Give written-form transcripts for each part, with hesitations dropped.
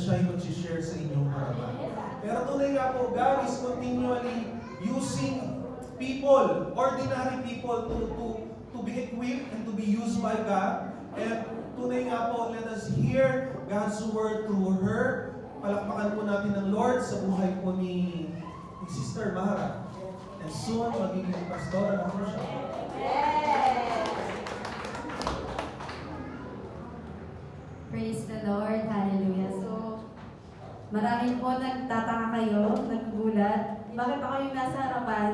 siya ay mag-share sa inyong harapan. Pero tunay nga po, God is continually using people, ordinary people to be equipped and to be used by God. And tunay nga po, let us hear God's word through her. Palakpakan po natin ng Lord sa buhay po ni Sister Mara. And soon, magiging pastora na po siya. Praise the Lord. Hallelujah. So, marami po nagtataka kayo, nagugulat. Bakit ako yung nasa harapan?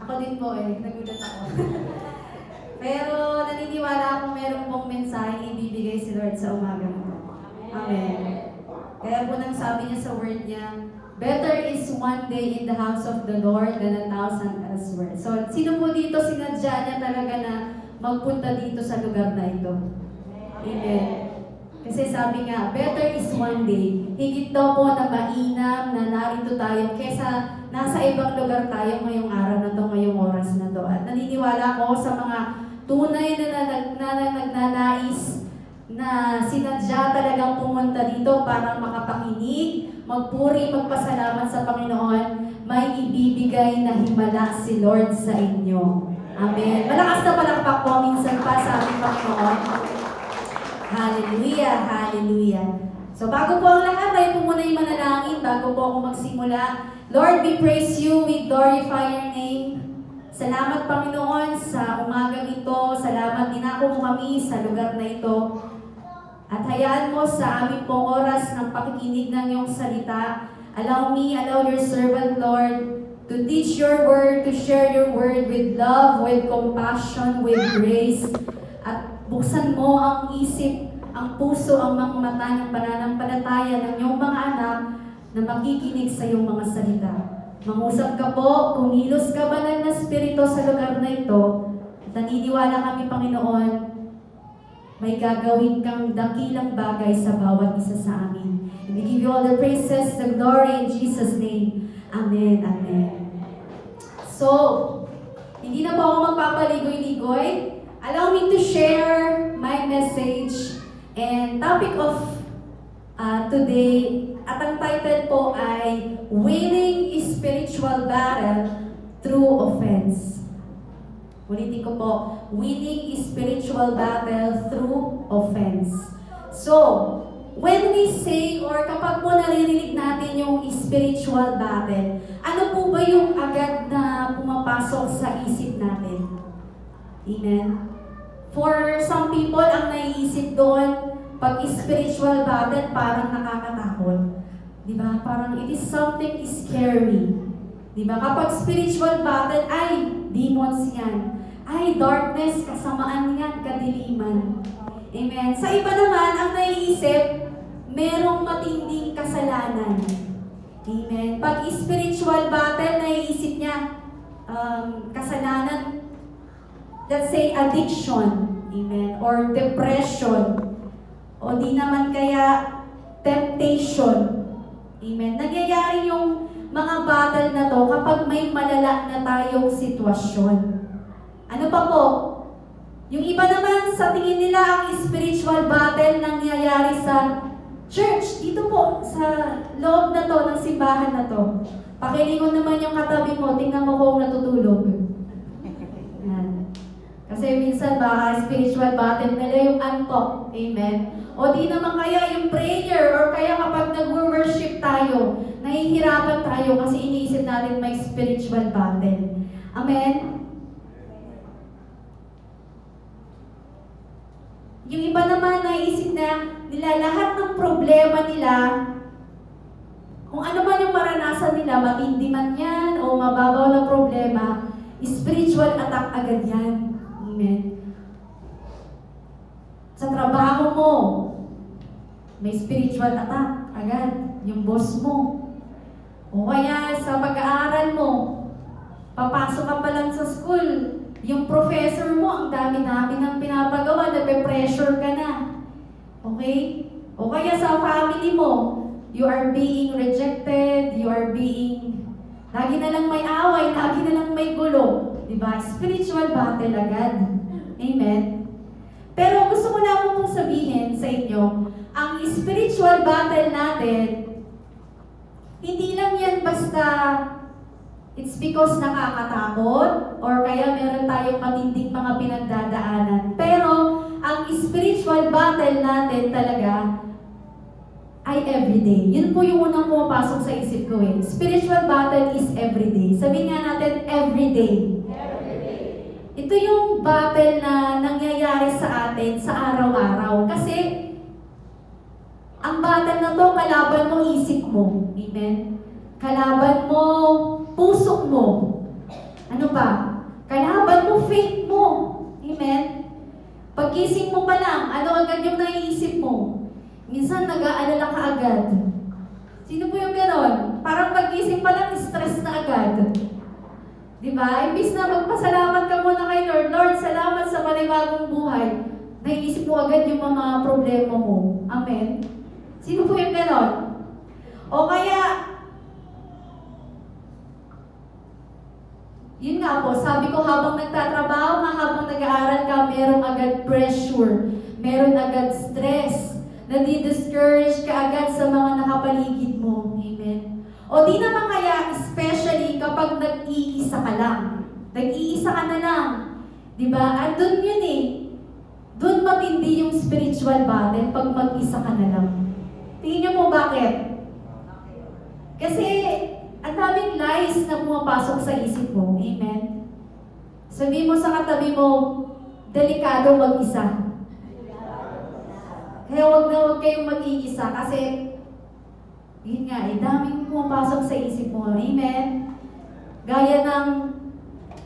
Ako din po nagulat ako. Pero naniniwala akong meron pong mensahe ibibigay si Lord sa umaga mo. Amen. Kaya po nang sabi niya sa word niya, better is one day in the house of the Lord than 1,000 elsewhere. So, sino po dito sinadya niya talaga na magpunta dito sa lugar na ito? Amen. Kasi sabi nga, better is one day. Higit daw po na mainam na narito tayo kesa nasa ibang lugar tayo ngayong araw na to, ngayong oras na to. At naniniwala ko sa mga tunay na nagnanais na sinadya talagang pumunta dito para makapakinig, magpuri, magpasalamat sa Panginoon, may ibibigay na himala si Lord sa inyo. Amen. Malakas na palakpak po minsan pa sa ating Panginoon. Hallelujah, hallelujah. So bago po ang lahat, tayo po muna yung manalangin bago po ako magsimula. Lord, we praise you, we glorify your name. Salamat Panginoon sa umagang ito. Salamat dinako mo kami sa lugar na ito. At hayaan mo sa aming pong oras ng pakikinig ng iyong salita. Allow me, allow your servant, Lord, to teach your word, to share your word with love, with compassion, with grace. At buksan mo ang isip, ang puso, ang mga mata ng pananampalataya ng iyong mga anak na makikinig sa iyong mga salita. Mangusap ka po, kumilos ka banal na spirito sa lugar na ito. At naniniwala kami, Panginoon, may gagawin kang dakilang bagay sa bawat isa sa amin. And we give you all the praises, the glory in Jesus' name. Amen, amen. So, hindi na po ako magpapaligoy-ligoy. Allow me to share my message and topic of today. At ang title po ay Winning Spiritual Battle Through Offense. Ulitin ko po, Winning Spiritual Battle Through Offense. So, when we say or kapag po naririnig natin yung spiritual battle, ano po ba yung agad na pumapasok sa isip natin? Amen? For some people, ang naiisip doon, pag spiritual battle, parang nakakatakot. Diba? Parang it is something scary. Diba? Kapag spiritual battle, ay, demons yan. Ay, darkness, kasamaan yan, kadiliman. Amen? Sa iba naman, ang naiisip, merong matinding kasalanan. Amen? Pag spiritual battle, naiisip niya, kasalanan, let's say addiction, amen, or depression, o di naman kaya temptation, amen. Nagyayari yung mga battle na to kapag may malala na tayong sitwasyon. Ano pa po? Yung iba naman sa tingin nila ang spiritual battle nangyayari sa church, dito po sa loob na to, ng simbahan na to. Pakilingon naman yung katabi mo, tingnan mo kung natutulog. Yan. Kasi minsan baka spiritual battle nila yung antok. Amen? O di naman kaya yung prayer or kaya kapag nag-worship tayo, nahihirapan tayo kasi iniisip natin may spiritual battle. Amen? Yung iba naman naiisip na nila lahat ng problema nila, kung ano man yung maranasan nila, matindi man yan o mababaw na problema, spiritual attack agad yan. Amen. Sa trabaho mo, may spiritual attack agad. Yung boss mo. O kaya sa pag-aaral mo, papasok ka pa lang sa school, yung professor mo, ang dami-dami ng pinapagawa, nape-pressure ka na. Okay? O kaya sa family mo, you are being rejected, you are being, lagi na lang may away, lagi na lang may gulo. Diba? Spiritual battle agad. Amen? Pero gusto ko lang pong sabihin sa inyo, ang spiritual battle natin, hindi lang yan basta it's because nakakatakot or kaya meron tayong matinding mga pinagdadaanan. Pero ang spiritual battle natin talaga ay everyday. Yun po yung unang pumapasok sa isip ko eh. Spiritual battle is everyday. Sabihin nga natin, everyday. Ito yung battle na nangyayari sa atin sa araw-araw. Kasi ang battle na to, kalaban mo isip mo. Amen? Kalaban mo puso mo. Ano pa? Kalaban mo faith mo. Amen? Pagkising mo pa lang, ano agad yung naiisip mo? Minsan nag-aalala ka agad. Sino po yung gano'n? Parang pagkising pa lang, stress na agad. Diba? Imbis na magpasalamat ka muna kay Lord, Lord, salamat sa panibagong buhay. Naiisip mo agad yung mga problema mo. Amen? Sino po yung gano'n? O kaya, yun nga po, sabi ko habang nagtatrabaho, habang nag-aaral ka, merong agad pressure, meron agad stress, nadi-discourage ka agad sa mga nakapaligid mo. Amen? O di naman kaya, especially kapag nag-iisa ka lang. Nag-iisa ka na lang. Diba? Andun yun eh. Doon matindi yung spiritual battle pag mag-isa ka na lang. Tingin niyo po bakit? Kasi ang daming lies na pumapasok sa isip mo. Amen? Sabihin mo sa katabi mo, delikado mag-isa. Kaya wag kayong mag-iisa kasi yun nga, daming pumapasok sa isip mo. Amen? Gaya ng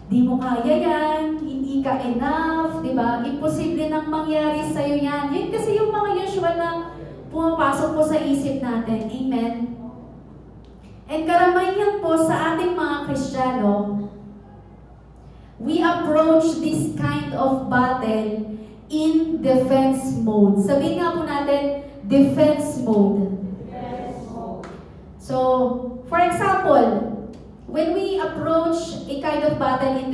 di mo kaya yan, hindi ka enough, di ba? Imposible nang mangyari sa'yo yan. Yun kasi yung mga usual na pumapasok po sa isip natin. Amen? And karamihan po sa ating mga Kristiyano, we approach this kind of battle in defense mode. Sabihin nga po natin, defense mode. So, for example, when we approach a kind of battle in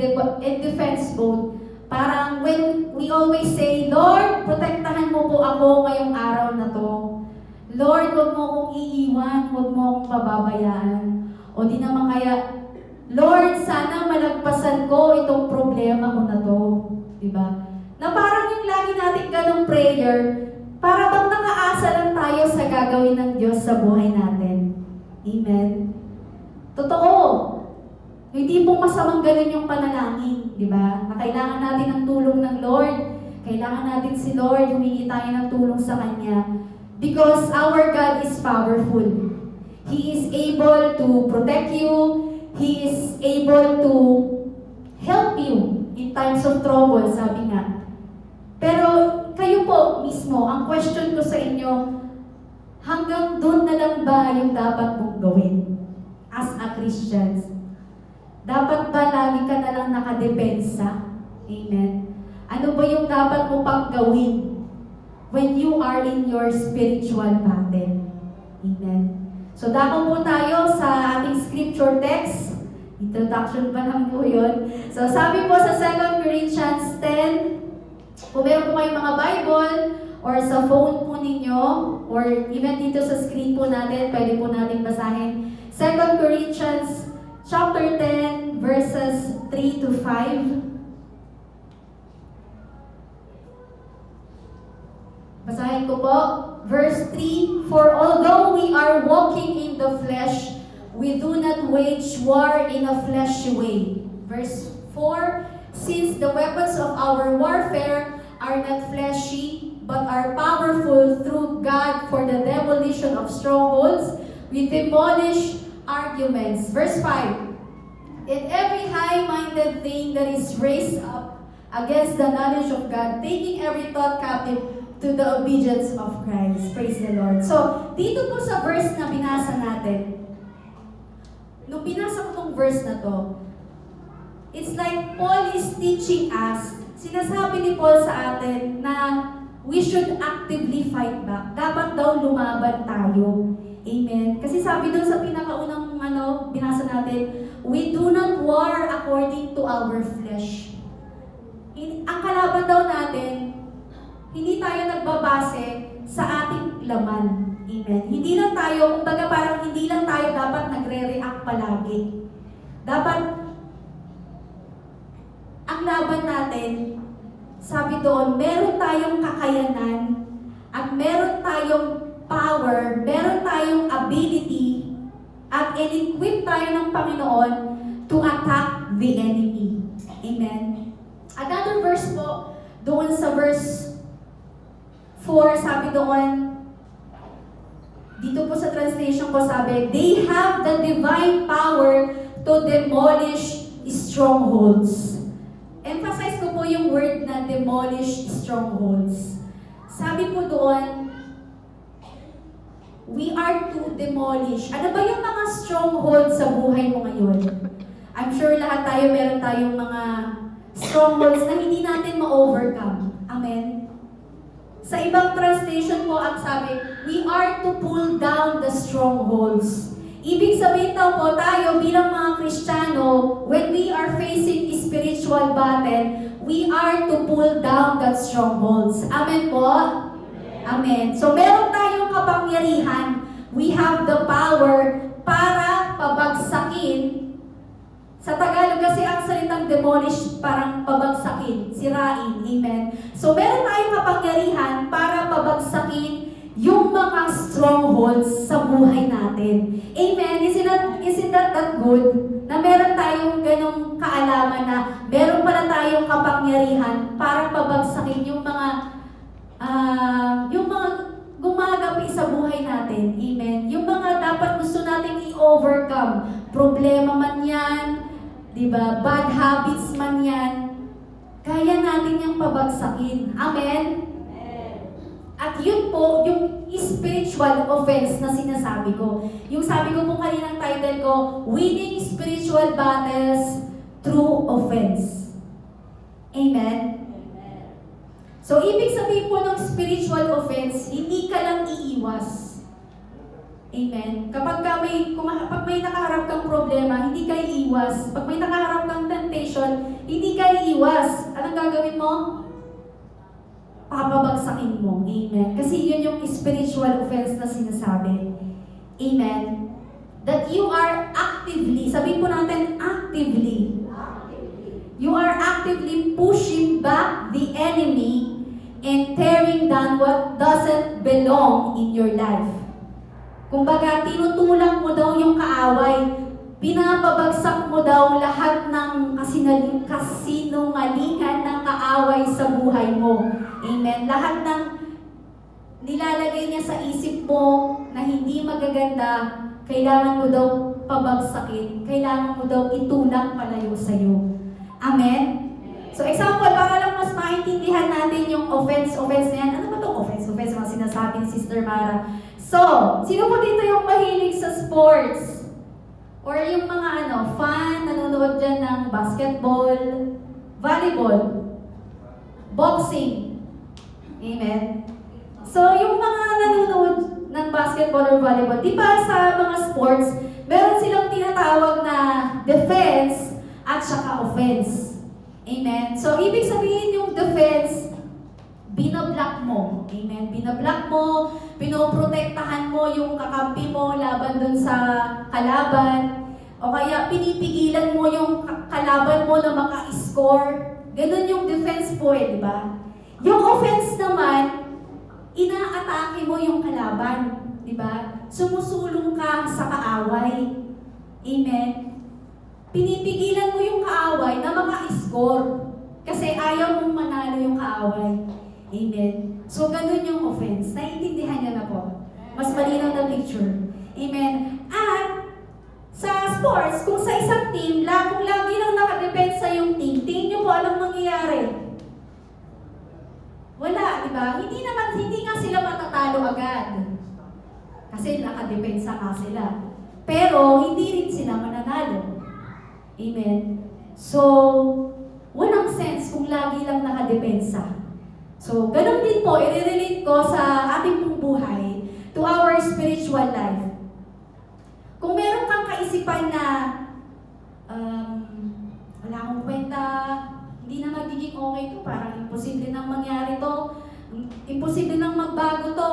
defense mode, parang when we always say, Lord, protektahan mo po ako ngayong araw na to. Lord, huwag mo akong iiwan, huwag mo akong pababayaan. O di naman kaya, Lord, sana malagpasan ko itong problema ko na to. Diba? Na parang yung lagi natin ganong prayer, para bang nakaasa lang tayo sa gagawin ng Diyos sa buhay natin. Amen? Totoo. Hindi po masamang ganun yung panalangin. Diba? Na kailangan natin ng tulong ng Lord. Kailangan natin si Lord, humingi tayo ng tulong sa Kanya. Because our God is powerful. He is able to protect you. He is able to help you in times of trouble, sabi nga. Pero kayo po mismo, ang question ko sa inyo, hanggang doon na lang ba yung dapat mong gawin as a Christian? Dapat ba lagi ka na lang nakadepensa? Amen. Ano ba yung dapat mo pang gawin when you are in your spiritual battle? Amen. So, dako po tayo sa ating scripture text. Introduction pa lang po yun. So, sabi po sa 2 Corinthians 10, kung meron po kayong mga Bible, or sa phone po ninyo, or even dito sa screen po natin, pwede po natin basahin. 2 Corinthians chapter 10, verses 3 to 5. Basahin ko po. Verse 3, For although we are walking in the flesh, we do not wage war in a fleshy way. Verse 4, Since the weapons of our warfare are not fleshy, but are powerful through God for the demolition of strongholds, we demolish arguments. Verse 5, In every high-minded thing that is raised up against the knowledge of God, taking every thought captive to the obedience of Christ. Praise the Lord. So, dito po sa verse na binasa natin, nung binasa ko tong verse na to, it's like Paul is teaching us, sinasabi ni Paul sa atin na we should actively fight back. Dapat daw lumaban tayo. Amen. Kasi sabi doon sa pinakaunang binasa natin, we do not war according to our flesh. Ang kalaban daw natin, hindi tayo nagbabase sa ating laman. Amen. Hindi lang tayo, kumbaga parang hindi lang tayo dapat nagre-react palagi. Dapat, ang laban natin, sabi doon, meron tayong kakayanan at meron tayong power, meron tayong ability at in-equip tayo ng Panginoon to attack the enemy. Amen. Another verse po, doon sa verse 4, sabi doon, dito po sa translation ko sabi, they have the divine power to demolish strongholds. Emphasize ko po yung word na demolish strongholds. Sabi po doon, we are to demolish. Ano ba yung mga strongholds sa buhay mo ngayon? I'm sure lahat tayo meron tayong mga strongholds na hindi natin ma-overcome. Amen? Sa ibang translation po, ang sabi, we are to pull down the strongholds. Ibig sabihin daw po, tayo bilang mga Kristiyano, when we are facing spiritual battle, we are to pull down that strongholds. Amen po? Amen. So, meron tayong kapangyarihan. We have the power para pabagsakin. Sa Tagalog kasi ang salitang demolish parang pabagsakin, sirain. Amen. So, meron tayong kapangyarihan para pabagsakin yung mga strongholds sa buhay natin. Amen. Isn't that good? Na meron tayong ganong kaalaman na meron pala tayong kapangyarihan para pabagsakin yung mga gumagapi sa buhay natin. Amen. Yung mga dapat gusto nating i-overcome. Problema man yan, diba? Bad habits man yan. Kaya natin yung pabagsakin. Amen? At yun po, yung spiritual offense na sinasabi ko. Yung sabi ko po kaninang title ko, Winning Spiritual Battles Through Offense. Amen? So, ibig sabihin po ng spiritual offense, hindi ka lang iiwas. Amen? Kapag may nakaharap kang problema, hindi ka iiwas. Pag may nakaharap kang temptation, hindi ka iiwas. Anong gagawin mo? Papabagsakin mo. Amen? Kasi yun yung spiritual offense na sinasabi. Amen? That you are actively, sabihin po natin, actively. You are actively pushing back the enemy and tearing down what doesn't belong in your life. Kumbaga, tinutulak mo daw yung kaaway. Pinapabagsak mo daw lahat ng kasinungalingan ng kaaway sa buhay mo. Amen. Lahat ng nilalagay niya sa isip mo na hindi magaganda, kailangan mo daw pabagsakin. Kailangan mo daw itulak palayo sa'yo. Amen? So, example, para lang mas maintindihan natin yung offense na yan. Ano ba itong offense? Offense, mga sinasabi ni Sister Mara. So, sino po dito yung mahilig sa sports? Or yung mga fan, nanonood dyan ng basketball, volleyball, boxing. Amen? So, yung mga nanonood ng basketball or volleyball, di ba sa mga sports, meron silang tinatawag na defense at saka offense. Amen? So, ibig sabihin yung defense, binablock mo. Amen? Binablock mo, pinoprotektahan mo yung kakampi mo laban dun sa kalaban. O kaya pinipigilan mo yung kalaban mo na maka-score. Ganun yung defense po di ba? Yung offense naman, inaatake mo yung kalaban. Di ba? Sumusulong ka sa kaaway. Amen? Pinipigilan mo yung kaaway na maka-score. Kasi ayaw mong manalo yung kaaway. Amen? So, ganun yung offense. Naiintindihan niyo na po. Mas malinaw na picture. Amen? At, sa sports, kung sa isang team, kung lagi lang nakadepensa yung team, tingin niyo po anong mangyayari? Wala, di ba? Hindi nga sila matatalo agad. Kasi nakadepensa nga sila. Pero, hindi rin sila mananalo. Amen? So, walang sense kung lagi lang nakadepensa. So, ganun din po, i-relate ko sa ating pong buhay to our spiritual life. Kung meron kang kaisipan na wala akong kwenta, hindi na magiging okay to, parang imposible nang mangyari to, imposible nang magbago to.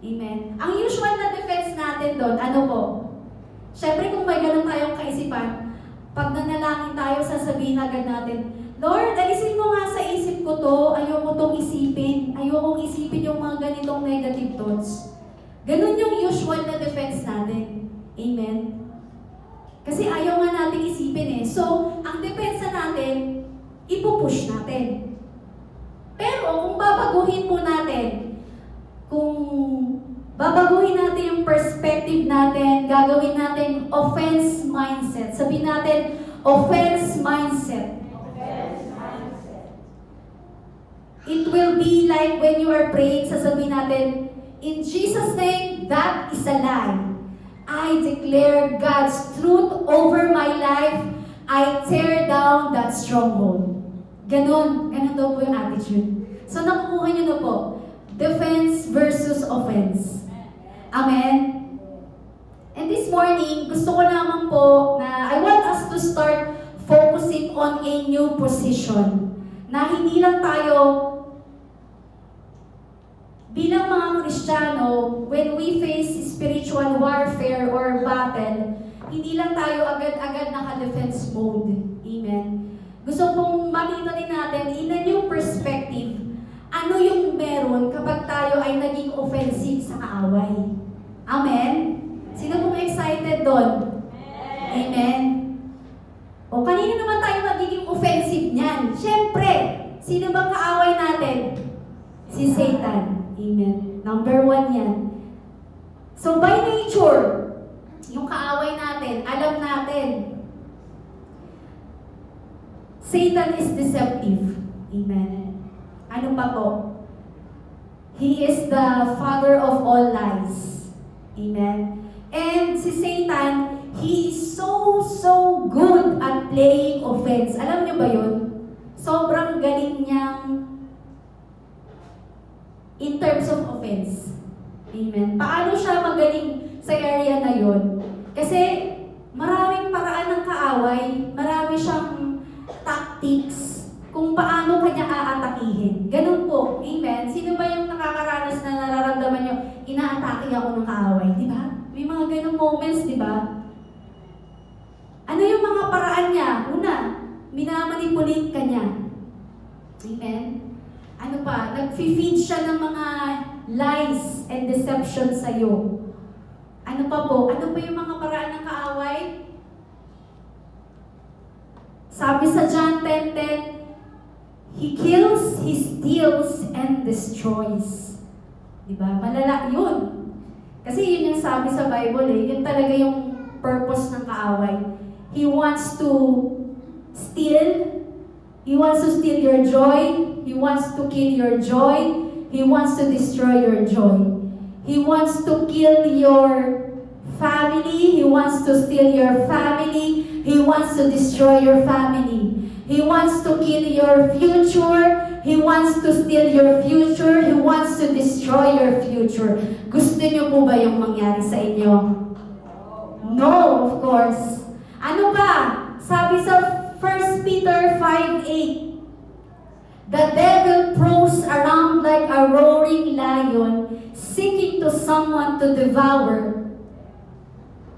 Amen. Ang usual na defense natin doon, ano po? Siyempre kung may ganun tayong kaisipan, pag nanalangin tayo, sasabihin agad natin, Lord, alisin mo nga sa isip ko to, ayoko tong isipin, ayokong isipin yung mga ganitong negative thoughts. Ganun yung usual na defense natin. Amen. Kasi ayaw nga natin isipin eh. So, ang depensa natin, ipupush natin. Pero kung babaguhin po natin, kung babaguhin natin yung perspective natin, gagawin natin offense mindset. Sabihin natin, offense mindset. It will be like when you are praying, sasabihin natin, in Jesus' name, that is a lie. I declare God's truth over my life. I tear down that stronghold. Ganon daw po yung attitude. So nakukuha nyo na po, defense versus offense. Amen? And this morning, gusto ko naman po na I want us to start focusing on a new position. Na hindi lang tayo bilang mga Kristiyano, when we face spiritual warfare or battle, hindi lang tayo agad-agad naka-defense mode. Amen. Gusto pong makita din natin in a new perspective, ano yung meron kapag tayo ay naging offensive sa kaaway. Amen? Sino pong excited doon? Amen. O kanino naman tayo magiging offensive niyan? Siyempre, sino bang kaaway natin? Si Satan. Amen. Number 1 yan. So by nature, yung kaaway natin, alam natin, Satan is deceptive. Amen. Ano pa po? He is the father of all lies. Amen. And si Satan, he is so good at playing offense. Alam niyo ba yun? Sobrang galing niyang in terms of offense. Amen. Paano siya magaling sa area na yun? Kasi maraming paraan ng kaaway, marami siyang tactics kung paano kanya aatakihin. Ganun po. Amen. Sino ba yung nakakaranas na nararamdaman nyo, inaatake ako ng kaaway? Di ba? May mga ganung moments, di ba? Ano yung mga paraan niya? Una, minamanipulate ka niya. Amen. Ano pa? Nag-feed siya ng mga lies and deception sa'yo. Ano pa po? Ano pa yung mga paraan ng kaaway? Sabi sa John 10:10, He kills, He steals, and destroys. Diba? Malala yun. Kasi yun yung sabi sa Bible eh. Yun talaga yung purpose ng kaaway. He wants to steal. He wants to steal your joy. He wants to kill your joy. He wants to destroy your joy. He wants to kill your family. He wants to steal your family. He wants to destroy your family. He wants to kill your future. He wants to steal your future. He wants to destroy your future. Gusto niyo po ba yung mangyari sa inyo? No, of course. Ano ba? Sabi sa 1 Peter 5:8, the devil prowls around like a roaring lion, seeking to someone to devour.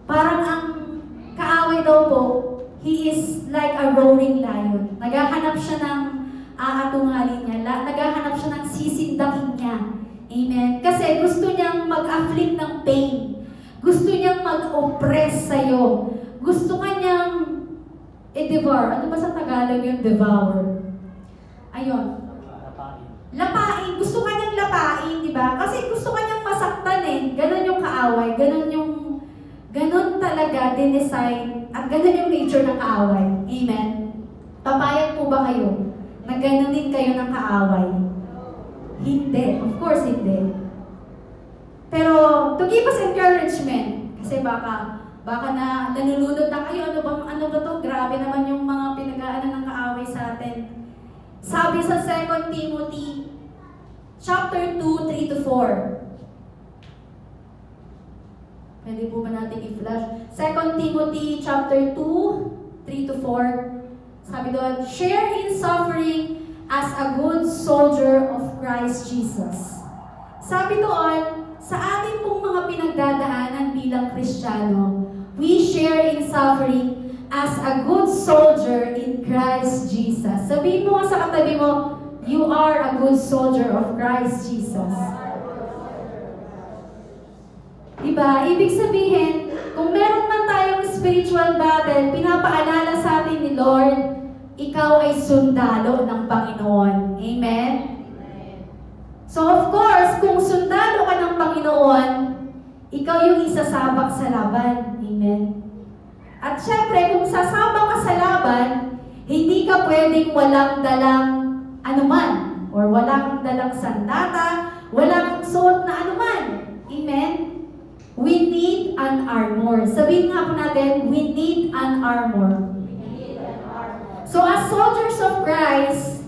Parang ang kaaway daw po, he is like a roaring lion. Naghahanap siya ng aatunghalin niya. Naghahanap siya ng sisindakin niya. Amen. Kasi gusto niyang mag-afflict ng pain. Gusto niyang mag-oppress sa'yo. Gusto kanyang i-devour. Ano ba sa Tagalog yung devour? Ayun. Lapain. Gusto kanyang lapain, di ba? Kasi gusto kanyang masaktan eh. Ganon yung kaaway. Ganon talaga dinesign. At ganon yung nature ng kaaway. Amen. Papayag po ba kayo na ganonin kayo ng kaaway? Hindi. Of course, hindi. Pero, to give us encouragement, kasi baka na nanulunod na kayo, ano ba to? Grabe naman yung mga pinag-aano ng kaaway sa atin. Sabi sa 2 Timothy, chapter 2, 3-4. Pwede po ba natin i-flash? 2 Timothy, chapter 2, 3-4. Sabi doon, share in suffering as a good soldier of Christ Jesus. Sabi doon, sa ating pong mga pinagdadaanan bilang Kristiyano, we share in suffering as a good soldier in Christ Jesus. Sabihin mo nga sa katabi mo, you are a good soldier of Christ Jesus. Diba? Ibig sabihin, kung meron man tayong spiritual battle, pinapaalala sa atin ni Lord, ikaw ay sundalo ng Panginoon. Amen? So of course, kung sundalo ka ng Panginoon, ikaw yung isasabak sa laban. Amen? At syempre, kung sasabak ka sa laban, hindi ka pwedeng walang dalang anuman, or wala kang dalang sandata, wala kang suot na anuman. Amen? We need an armor. Sabihin nga po natin, we need an armor. So as soldiers of Christ,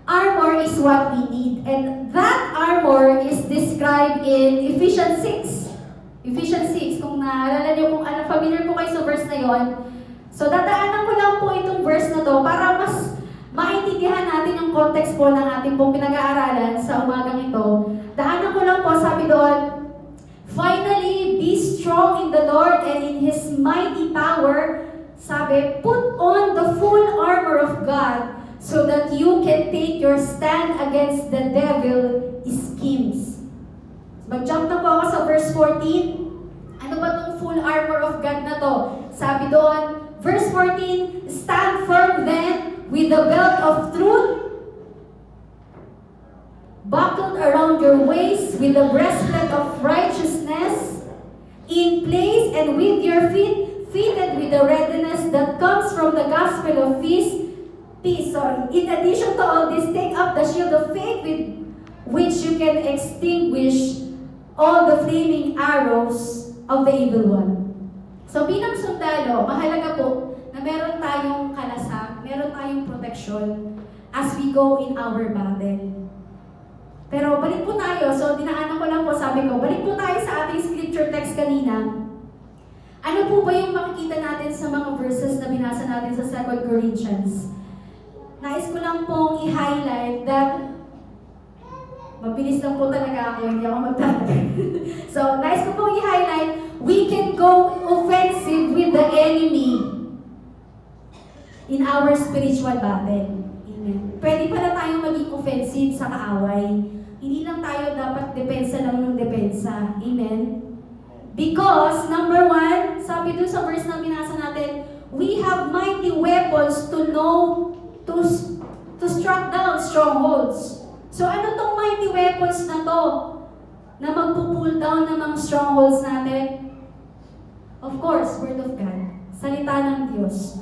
armor is what we need. And that armor is described in Ephesians 6. Ephesians 6, kung naalala niyo, kung familiar po kayo sa verse na yon. So dadaanan ko lang po itong verse na to para mas maintindihan natin yung context po ng ating pong pinag-aaralan sa umagang ito. Daanan ko lang po, sabi doon, finally, be strong in the Lord and in His mighty power. Sabi, put on the full armor of God so that you can take your stand against the devil's schemes. Mag-jump na po ako sa verse 14. Ano ba itong full armor of God na to? Sabi doon, verse 14, stand firm then with the belt of truth buckled around your waist, with the breastplate of righteousness in place, and with your feet fitted with the readiness that comes from the gospel of peace. In addition to all this, take up the shield of faith with which you can extinguish all the flaming arrows of the evil one. So bilang sundalo, mahalaga po na meron tayong kalasag, meron tayong protection as we go in our battle. Pero balik po tayo, so dinaanan ko lang po, sabi ko, balik po tayo sa ating scripture text kanina. Ano po ba yung makikita natin sa mga verses na binasa natin sa 2 Corinthians? Nais ko lang pong i-highlight that, mabilis lang po talaga ako, hindi ako magtatagal. So, nais ko pong i-highlight, we can go offensive with the enemy in our spiritual battle. Amen. Pwede pala tayong maging offensive sa kaaway. Hindi lang tayo dapat depensa lang ng depensa. Amen? Because, number 1, sabi doon sa verse na binasa natin, we have mighty weapons to know, to struck down strongholds. So, ano tong mighty weapons na to? Na magpupull down ng mga strongholds natin? Of course, Word of God. Salita ng Diyos.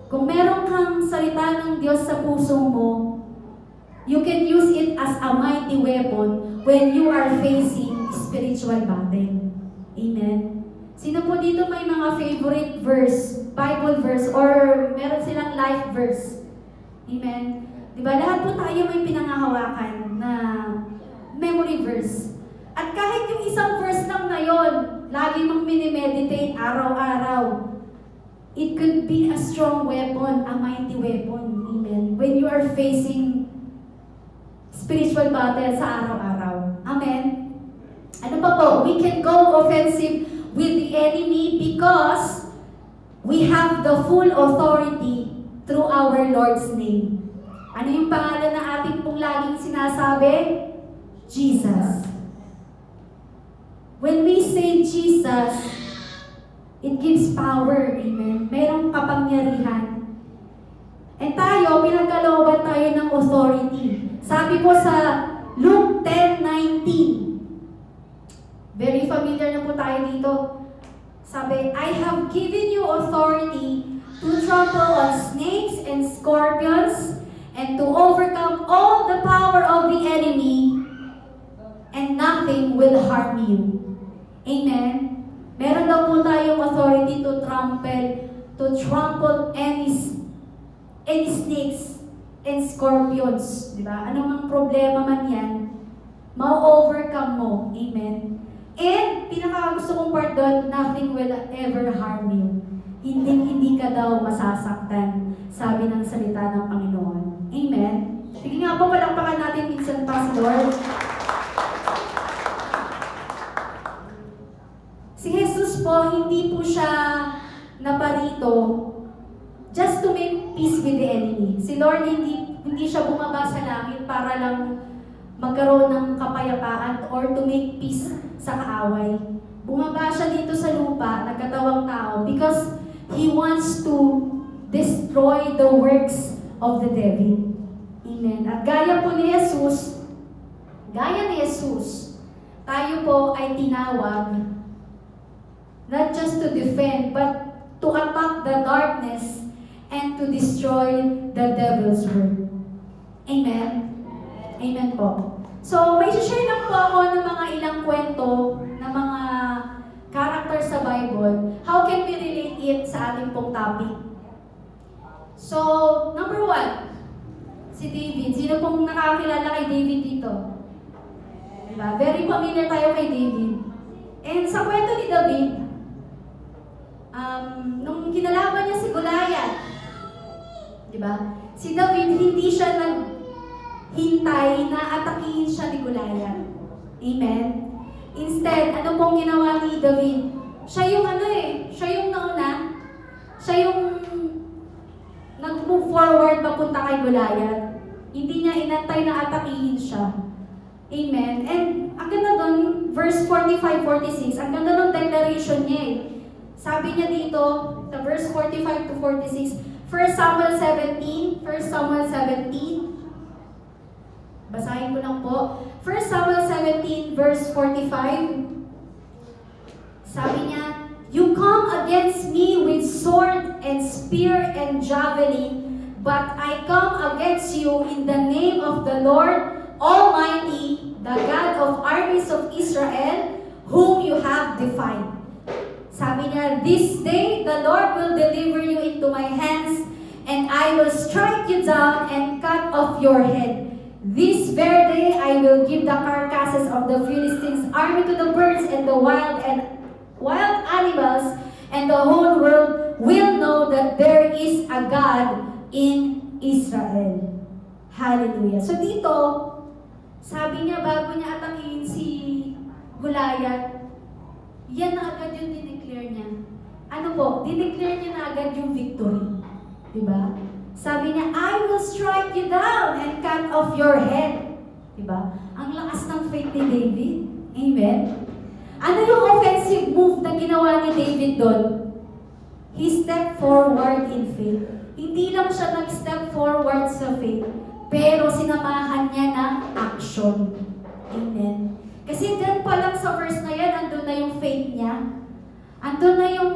Kung meron kang salita ng Diyos sa puso mo, you can use it as a mighty weapon when you are facing spiritual battle. Amen. Sino po dito may mga favorite verse, Bible verse, or meron silang life verse? Amen. Diba, lahat po tayo may pinangahawakan na memory verse. At kahit yung isang verse lang na yon, lagi mong minimeditate araw-araw, it could be a strong weapon, a mighty weapon. Amen. When you are facing spiritual battle sa araw-araw. Amen. Ano pa po? We can go offensive with the enemy because we have the full authority through our Lord's name. Ano yung pangalan na ating pong laging sinasabi? Jesus. When we say Jesus, it gives power. Amen. Mayroong kapangyarihan. And tayo, pinagkalooban tayo ng authority. Sabi po sa Luke 10:19, very familiar na po tayo dito. Sabi, I have given you authority to trample on snakes and scorpions and to overcome all the power of the enemy, and nothing will harm you. Amen? Meron daw po tayong authority to trample any snakes and scorpions. Diba? Anong problema man yan, ma-overcome mo. Amen? And, pinaka-gusto kong part doon, nothing will ever harm you. Hindi ka daw masasaktan, sabi ng salita ng Panginoon. Amen? Sige nga po, palakpakan natin minsan pa si Lord. Jesus po, hindi po siya naparito just to make peace with the enemy. Si Lord hindi siya bumaba sa langit para lang magkaroon ng kapayapaan or to make peace sa kaaway. Bumaba siya dito sa lupa, nagkatawang tao, because He wants to destroy the works of the devil. Amen. At gaya ni Jesus, tayo po ay tinawag not just to defend, but to attack the darkness and to destroy the devil's work. Amen? Amen po. So, may share lang po ako ng mga ilang kwento ng mga characters sa Bible. How can we relate it sa ating pong topic? So, number 1, si David. Sino pong nakakilala kay David dito? Diba? Very familiar tayo kay David. And sa kwento ni David, nung kinalaban niya si Goliath, diba? Si David, hindi siya naghintay na atakihin siya ni Goliath. Amen? Instead, ano pong ginawa ni David? Siya yung siya yung nauna, siya yung nag-move forward papunta kay Goliath. Hindi niya inantay na atakihin siya. Amen? And ang ganda doon, verse 45-46, ang ganda ng declaration niya eh. Sabi niya dito, sa verse 45 to 46, 1 Samuel 17, basahin ko lang po. 1 Samuel 17, verse 45, sabi niya, "You come against me with sword and spear and javelin, but I come against you in the name of the Lord Almighty, the God of armies of Israel, whom you have defied." Sabi niya, "This day the Lord will deliver you into my hands, and I will strike you down and cut off your head. This very day I will give the carcasses of the Philistines' army to the birds and the wild animals, and the whole world will know that there is a God in Israel." Hallelujah. So dito, sabi niya bago niya atakihin si Goliath, yan na agad yung dineclare niya. Ano po? Dineclare niya na agad yung victory. Diba? Sabi niya, "I will strike you down and cut off your head." Diba? Ang lakas ng faith ni David. Amen? Ano yung offensive move na ginawa ni David doon? He stepped forward in faith. Hindi lang siya nag-step forward sa faith, pero sinamahan niya ng action. Amen? Kasi dyan pa lang sa verse na yan, andun na yung faith niya. Andun na yung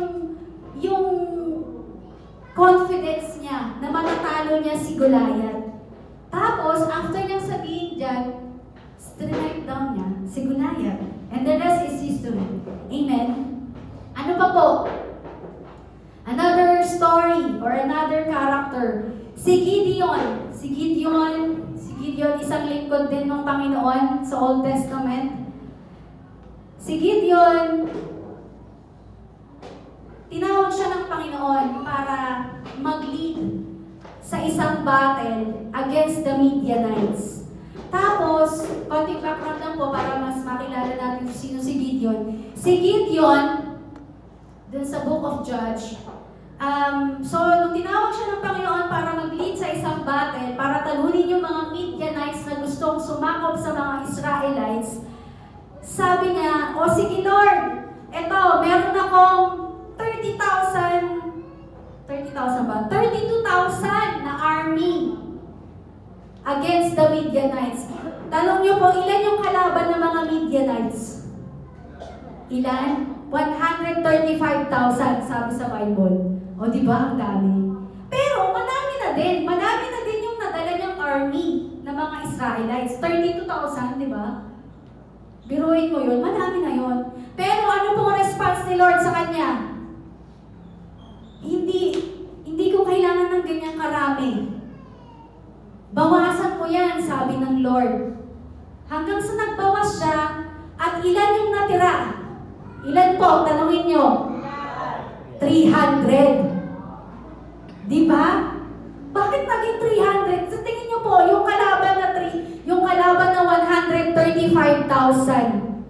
confidence niya na matatalo niya si Goliath. Tapos, after niyang sabihin dyan, strike down niya si Goliath. And the rest is history. Amen? Ano pa po? Another story or another character. Si Gideon, isang lingkod din ng Panginoon sa Old Testament. Si Gideon, tinawag siya ng Panginoon para mag-lead sa isang battle against the Midianites. Tapos, konting background lang po para mas makilala natin sino si Gideon. Si Gideon, dun sa Book of Judge, so, nung tinawag siya ng Panginoon para mag-lead sa isang battle, para talunin yung mga Midianites na gustong sumakop sa mga Israelites, sabi niya, "O sige Lord, eto, meron akong 32,000 na army against the Midianites." Tanong niyo po, ilan yung kalaban ng mga Midianites? Ilan? 135,000, sabi sa Bible. O di ba ang dami? Pero madami na din yung nadala niyang army ng mga Israelites. 32,000, di ba? Biruin mo yun, madami na yun. Pero ano pong response ni Lord sa kanya? Hindi ko kailangan ng ganyang karami. Bawasan mo yan, sabi ng Lord. Hanggang sa nagbawas siya, at ilan yung natira? Ilan po? Tanungin nyo. 300. Di ba? Bakit naging 300? Sa tingin nyo po, yung kalaban na 135,000,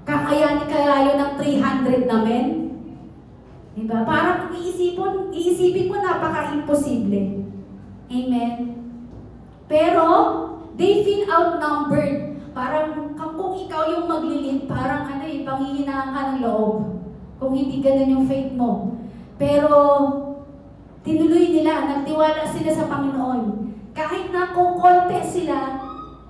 kakayanin kaya magdadayo ng 300 na men? Diba? Parang iisipin mo napaka-imposible. Amen? Pero, they feel outnumbered. Parang kung ikaw yung maglilid, parang panghihinaan ka ng loob. Kung hindi ganun yung faith mo. Pero, tinuloy nila, nagtiwala sila sa Panginoon. Kahit na kung konti sila,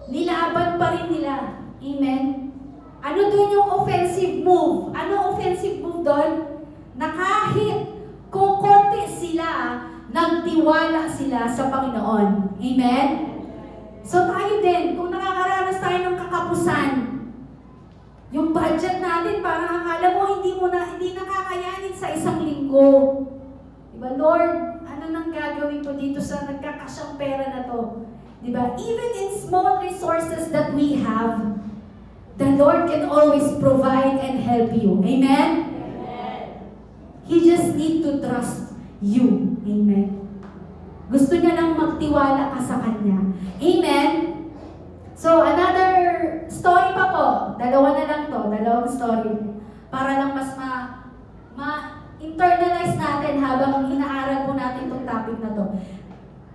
nilaban pa rin nila. Amen? Ano doon yung offensive move? Ano offensive move doon? Na kahit kung konti sila, nagtiwala sila sa Panginoon. Amen? So tayo din, kung nakakaranas tayo ng kakapusan, yung budget natin, parang akala mo hindi nakakayanin sa isang linggo. Diba, Lord, ano nang gagawin ko dito sa nagkakasyang pera na to? Diba, even in small resources that we have, the Lord can always provide and help you. Amen? Amen. He just need to trust you. Amen. Gusto niya lang magtiwala ka sa Kanya. Amen? So, another story pa po. Dalawa na lang to. Dalawang story. Para lang mas ma-internalize natin habang inaaral po natin itong topic na to.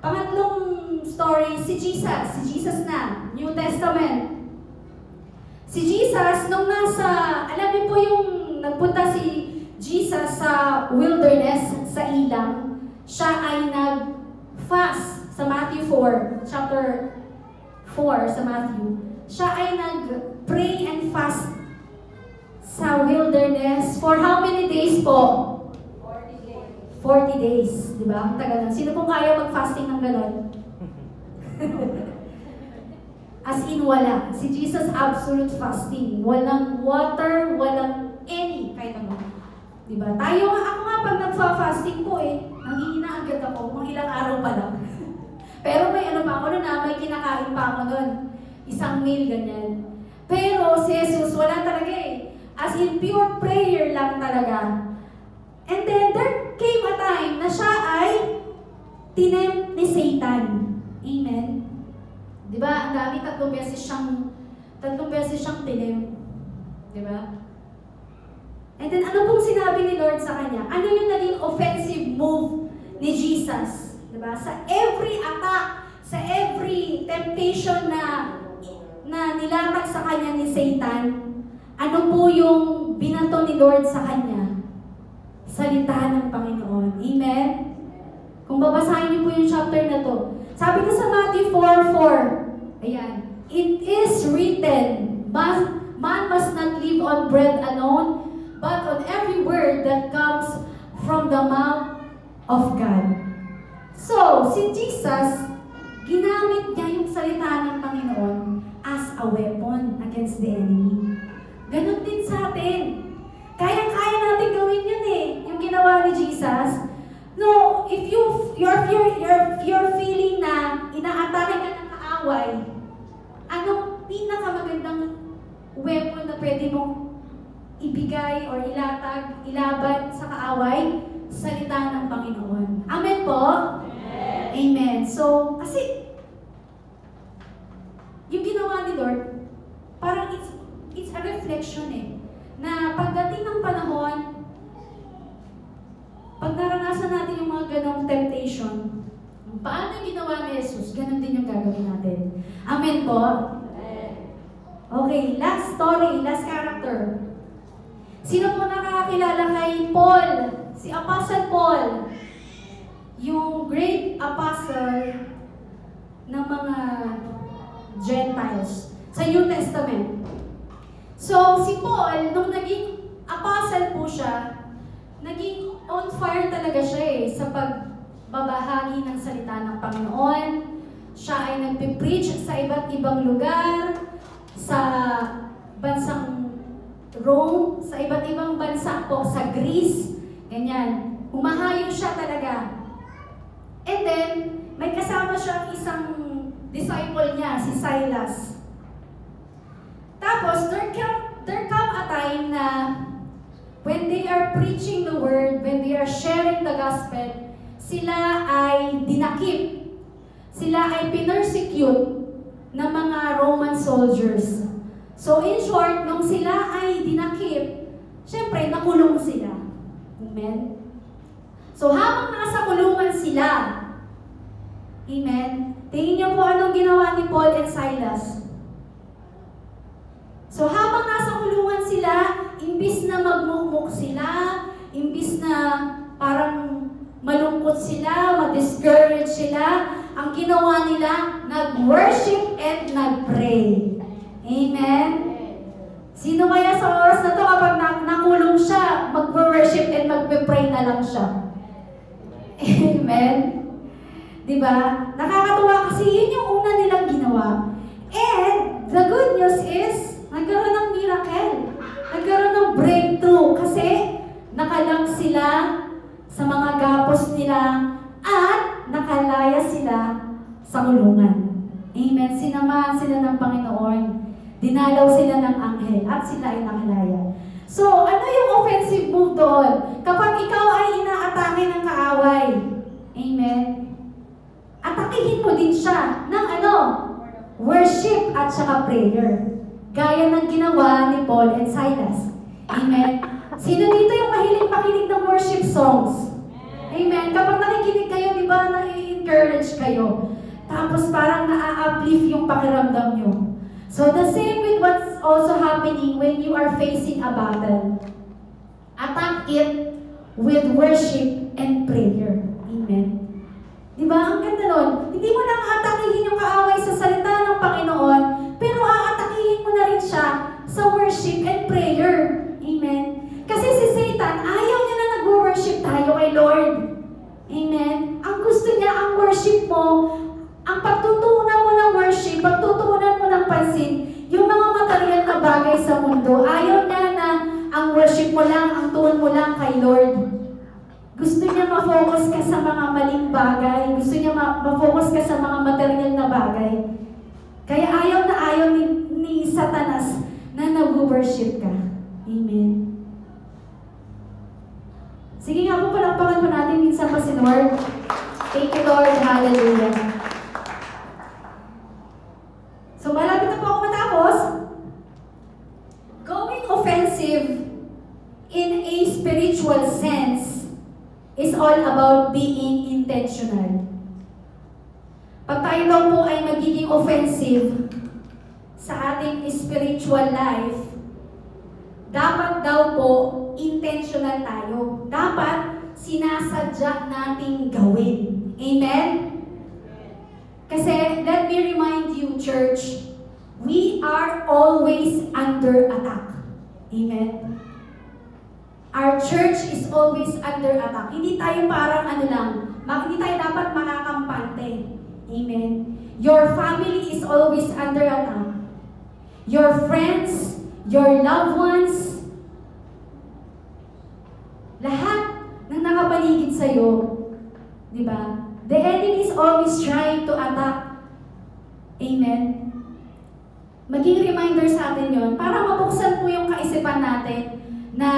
Pangatlong story, si Jesus. Si Jesus na. New Testament. Si Jesus, nung alam niyo po yung nagpunta si Jesus sa wilderness, sa ilang, siya ay nag-fast sa Matthew 4, chapter 4 sa Matthew. Siya ay nag-pray and fast sa wilderness for how many days po? 40 days. 40 days, di ba? Ang tagal lang. Sino pong kaya mag-fasting ng gano'n? As in, wala. Si Jesus, absolute fasting. Walang water, walang any kahit ano. Diba? Ako nga pag nagfa-fasting po nanghihina agad ako, mga ilang araw pa lang. Pero may pa ako nun may kinakain pa ako nun. Isang meal, ganyan. Pero si Jesus, wala talaga As in, pure prayer lang talaga. And then, there came a time na siya ay tinempt ni Satan. Amen? Diba? Ang dami, tatlong beses siyang tinempt. Diba? And then, ano pong sinabi ni Lord sa kanya? Ano yung naging offensive move ni Jesus? Diba? Sa every attack, sa every temptation na nilatag sa kanya ni Satan, ano po yung binato ni Lord sa kanya? Salita ng Panginoon. Amen? Kung babasahin niyo po yung chapter na to, sabi na sa Matthew 4:4, ayan, it is written, man must not live on bread alone, but on every word that comes from the mouth of God. So, si Jesus, ginamit niya yung salita ng Panginoon as a weapon against the enemy. Ganon din sa atin. Kaya-kaya natin gawin yun yung ginawa ni Jesus. No, if you're feeling na inaatake ka ng kaaway, anong pinakamagandang weapon na pwede mong ibigay or ilaban sa kaaway? Salita ng Panginoon. Amen po? Amen. Amen. So, kasi, yung ginawa ni Lord, parang it's a reflection na pagdating ng panahon, pag naranasan natin yung mga ganong temptation, paano yung ginawa ni Jesus, ganon din yung gagawin natin. Amen po? Amen. Okay, last story, last character. Sino po nakakakilala kay Paul? Si Apostle Paul. Yung great apostle ng mga Gentiles sa New Testament. So, si Paul, nung naging apostle po siya, naging on fire talaga siya sa pagbabahagi ng salita ng Panginoon. Siya ay nagpipreach sa iba't ibang lugar, sa bansang Rome, sa iba't ibang bansa po, sa Greece, ganyan. Humahayo siya talaga. And then, may kasama siyang isang disciple niya, si Silas. Tapos, there come a time na when they are preaching the word, when they are sharing the gospel, sila ay dinakip. Sila ay pinersecute ng mga Roman soldiers. So in short, nung sila ay dinakip, nakulong sila. Amen? So habang nasa kulungan sila, amen, tingin niyo po anong ginawa ni Paul and Silas. So habang nasa kulungan sila, imbis na magmukmuk sila, imbis na parang malungkot sila, ma-discourage sila, ang ginawa nila, nag-worship and nag-pray. Amen? Sino kaya sa oras na to kapag nakulong siya, mag-worship and mag-pray na lang siya? Amen? Diba? Nakakatuwa kasi yun yung una nilang ginawa. And the good news is, nagkaroon ng miracle. Nagkaroon ng breakthrough kasi nakalang sila sa mga gapos nila at nakalaya sila sa kulungan. Amen. Sinamahan sila ng Panginoon. Dinalaw sila ng anghel at sila ay nakalaya. So, ano yung offensive move doon? Kapag ikaw ay inaatake ng kaaway, amen, atakihin mo din siya ng worship at saka prayer. Gaya ng ginawa ni Paul and Silas. Amen. Sino dito yung mahilig makinig ng worship songs? Amen. Kapag nakikinig kayo, di ba, na-encourage kayo. Tapos parang na-uplift yung pakiramdam nyo. So the same with what's also happening when you are facing a battle. Attack it with worship and prayer. Amen. Di ba? Ang ganda nun. Hindi mo lang atakihin yung kaaway sa salita ng Panginoon, pero aatakihin mo na rin siya sa worship and prayer. Amen. Kasi si Satan, ayaw niya na nag-worship tayo kay Lord. Amen. Ang gusto niya, ang worship mo, ang pagtutuunan mo ng worship, pagtutuunan mo ng pansin, yung mga material na bagay sa mundo, ayaw niya na ang worship mo lang, ang tuon mo lang kay Lord. Gusto niya ma-focus ka sa mga maling bagay. Gusto niya ma-focus ka sa mga material na bagay. Kaya ayaw na ayaw ni Satanas na nag-worship ka. Amen. Sige nga po, palakpakan po natin minsan pa si Lord. Thank you, Lord. Hallelujah. So, malapit na po ako matapos. Going offensive in a spiritual sense is all about being intentional. Pag tayo daw po ay magiging offensive sa ating spiritual life, dapat daw po intentional tayo. Dapat sinasadya nating gawin. Amen? Kasi, let me remind you, church, we are always under attack. Amen? Our church is always under attack. Hindi tayo parang hindi tayo dapat makakampante. Amen? Your family is always under attack. Your friends, your loved ones, lahat ng nakapaligid sa'yo, di ba? The enemy is always trying to attack. Amen? Maging reminder sa atin yon para mabuksan po yung kaisipan natin na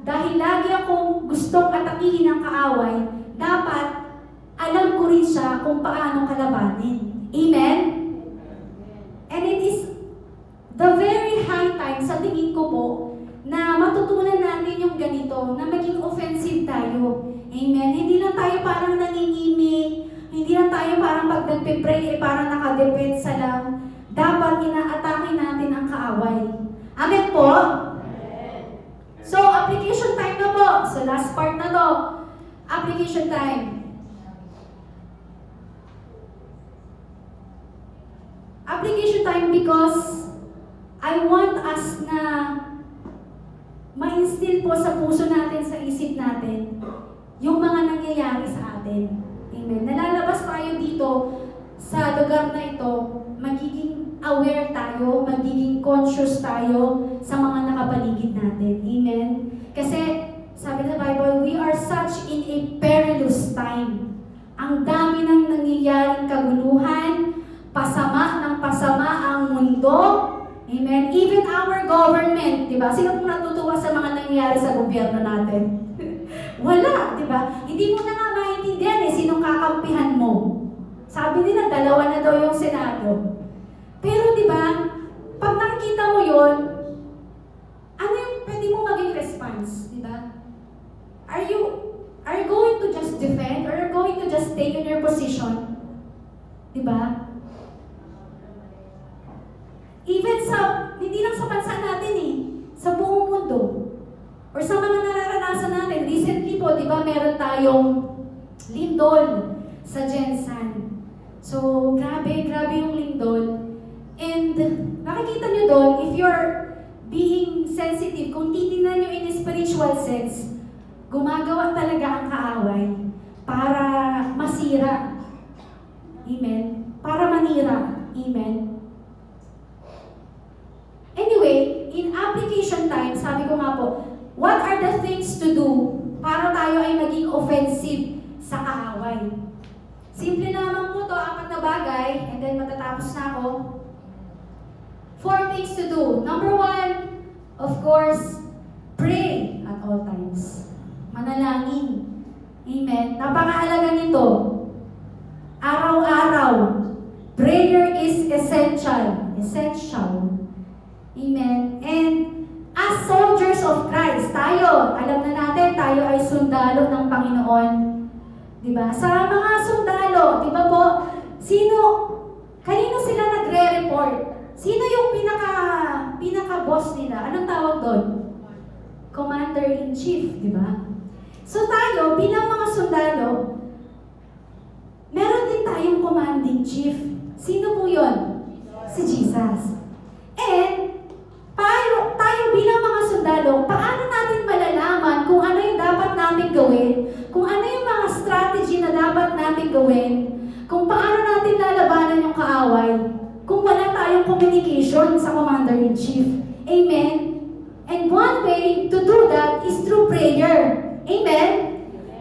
dahil lagi akong gustong atakihin ng kaaway, dapat alam ko rin siya kung paano kalabanin. Amen? And it is the very high time sa tingin ko po na matutunan natin yung ganito, na maging offensive tayo. Amen? Hindi lang tayo parang nangingimik, hindi lang tayo parang pag nagpipray, parang nakadepensa lang. Dapat inaatake natin ang kaaway. Amen po? So, application time na po. So, last part na to. Application time. Application time because I want us na ma-instill po sa puso natin, sa isip natin, yung mga nangyayari sa atin. Amen. Nalalabas tayo dito sa lugar na ito, magiging aware tayo, magiging conscious tayo sa mga nakapaligid natin. Amen. Kasi, sabi ng Bible, we are such in a perilous time. Ang dami ng nangyayaring kaguluhan, pasama ng pasama ang mundo. Amen. Even our government, di ba? Sino pong natutuwa sa mga nangyayari sa gobyerno natin? Wala, di ba? Hindi mo na nga maintindihan sinong kakampihan mo. Sabi nila, 2 na daw yung Senado. Pero di ba, pag nakikita mo yon, ano yung pwede mo maging response? response, di ba? Are you going to just defend or are you going to just stay in your position? Di ba? Even hindi lang sa bansa natin sa buong mundo. Or sa mga nararanasan natin, recently po, di ba, meron tayong lindol sa Gensan. So, grabe yung lindol. And nakikita nyo doon, if you're being sensitive, kung titingnan nyo in a spiritual sense, gumagawa talaga ang kaaway para masira. Amen? Para manira. Amen? Anyway, in application time, sabi ko nga po, what are the things to do para tayo ay maging offensive sa kaaway? Simple naman po to, 4 na bagay, and then matatapos na ako. 4 things to do. Number 1, of course, pray at all times. Manalangin. Amen. Napakahalaga nito. Araw-araw. Prayer is essential. Essential. Amen. And as soldiers of Christ, tayo, alam na natin, tayo ay sundalo ng Panginoon. Diba? Sa mga sundalo, diba po, kanino sila nagre-report? Sino yung pinaka-boss nila? Anong tawag doon? Commander-in-Chief, diba? So tayo, bilang mga sundalo, meron din tayong commanding chief. Sino po yun? Si Jesus. And, tayo bilang mga sundalo, paano natin malalaman kung ano yung dapat natin gawin, kung ano yung mga strategy na dapat natin gawin, kung paano natin lalabanan yung kaaway, kung wala tayong communication sa Commander-in-Chief. Amen? And one way to do that is through prayer. Amen?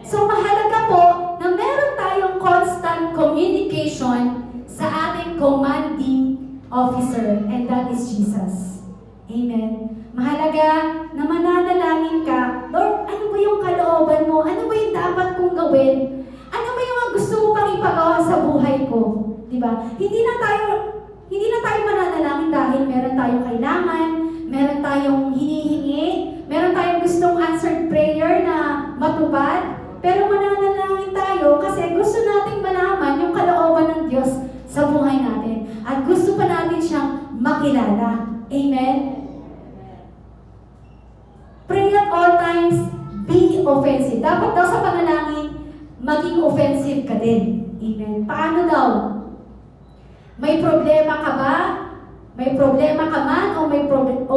So mahalaga po na meron tayong constant communication sa ating commanding officer, and that is Jesus. Amen. Mahalaga na mananalangin ka, Lord, ano ba yung kalooban mo? Ano ba yung dapat kong gawin? Ano ba yung gusto mo pang ipagawa sa buhay ko? Diba? Hindi na tayo mananalangin dahil meron tayong kailangan, meron tayong hinihingi, meron tayong gustong answered prayer na matupad, pero mananalangin tayo kasi gusto nating malaman yung kalooban ng Diyos sa buhay natin. At gusto pa natin siyang makilala. Amen? Pray at all times, be offensive. Dapat daw sa panalangin, maging offensive ka din. Amen? Paano daw? May problema ka ba? May problema ka man o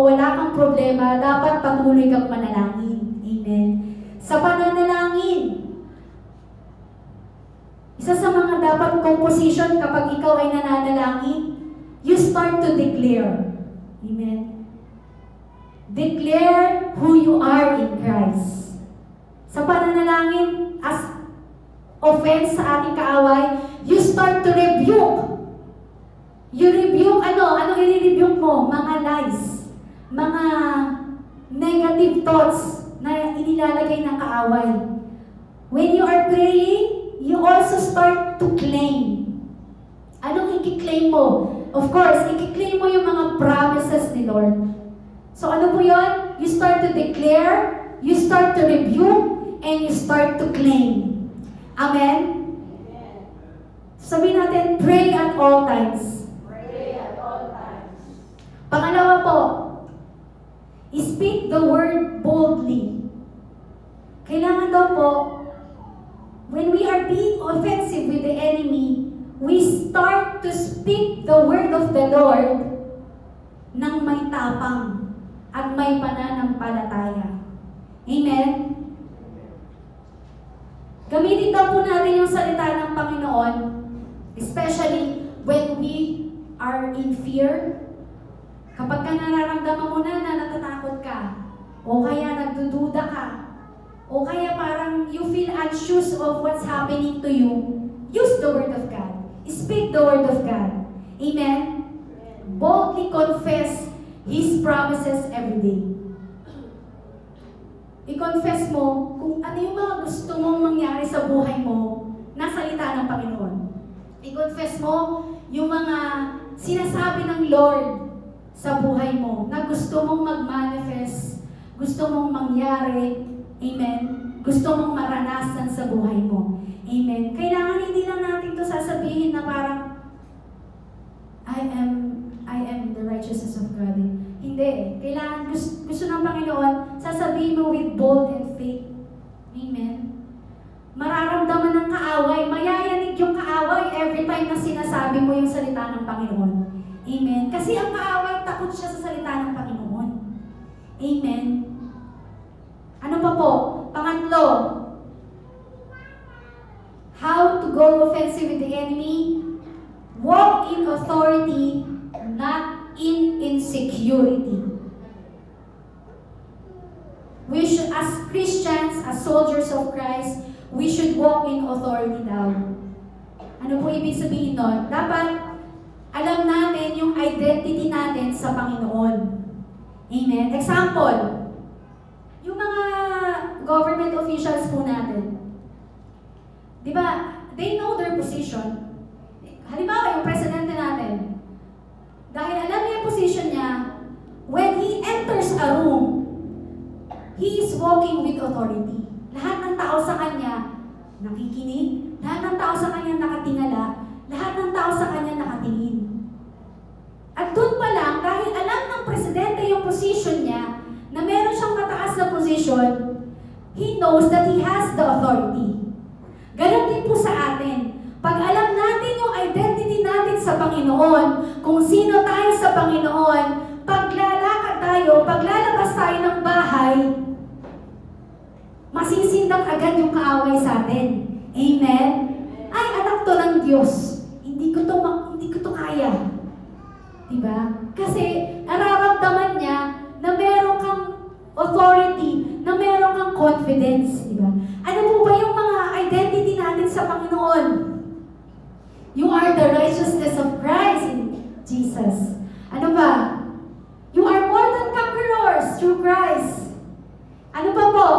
wala kang problema, dapat patuloy kang manalangin. Amen? Sa pananalangin, isa sa mga dapat composition kapag ikaw ay nananalangin, you start to declare. Amen? Declare who you are in Christ. Sa pananalangin, as offense sa ating kaaway, you start to rebuke. You rebuke ano i-rebuke mo? Mga lies. Mga negative thoughts na inilalagay ng kaaway. When you are praying, you also start to claim. Anong i-claim mo? Of course, i-claim mo yung mga promises ni Lord. So ano po yun? You start to declare, you start to rebuke, and you start to claim. Amen? Sabihin natin, pray at all times. Pray at all times. Pangalawa po, speak the word boldly. Kailangan daw po, when we are being offensive with the enemy, we start to speak the word of the Lord ng may tapang at may pananampalataya. Amen? Gamitin daw po natin yung salita ng Panginoon, especially when we are in fear. Kapag ka nararamdaman mo na natatakot ka, o kaya nagdududa ka, o kaya parang you feel anxious of what's happening to you, use the Word of God. Speak the Word of God. Amen? Boldly confess His promises every day. I-confess mo kung ano yung mga gusto mong mangyari sa buhay mo na salita ng Panginoon. I-confess mo yung mga sinasabi ng Lord sa buhay mo na gusto mong mag-manifest, gusto mong mangyari. Amen? Gusto mong maranasan sa buhay mo. Amen? Kailangan hindi lang natin to sasabihin na parang, I am the righteousness of God. Hindi. Kailangan, gusto ng Panginoon, sasabihin mo with bold and faith. Amen? Mararamdaman ng kaaway, mayayanig yung kaaway every time na sinasabi mo yung salita ng Panginoon. Amen? Kasi ang kaaway, takot siya sa salita ng Panginoon. Amen? Ano pa po? Pangatlo, how to go offensive with the enemy? Walk in authority, not in insecurity. We should, as Christians, as soldiers of Christ, we should walk in authority daw. Ano po ibig sabihin nun? Dapat alam natin yung identity natin sa Panginoon. Amen? Example, yung mga government officials po natin. Di ba? They know their position. Halimbawa, yung presidente natin. Dahil alam niya yung position niya, when he enters a room, he is walking with authority. Lahat ng tao sa kanya nakikinig, lahat ng tao sa kanya nakatingala, lahat ng tao sa kanya nakatingin. At doon pa lang, dahil alam ng presidente yung position niya, na meron siyang mataas na position, he knows that he has the authority. Ganon din po sa atin. Pag alam natin yung identity natin sa Panginoon, kung sino tayo sa Panginoon, paglalakad tayo, paglalabas tayo ng bahay, masisindak agad yung kaaway sa atin. Amen? Ay, anak to ng Diyos. Hindi ko to kaya. Diba? Kasi nararamdaman niya na meron kang authority, na meron kang confidence. Diba? Ano po ba yung mga identity natin sa Panginoon? You are the righteousness of Christ in Jesus. Ano ba? You are more than conquerors through Christ. Ano pa po?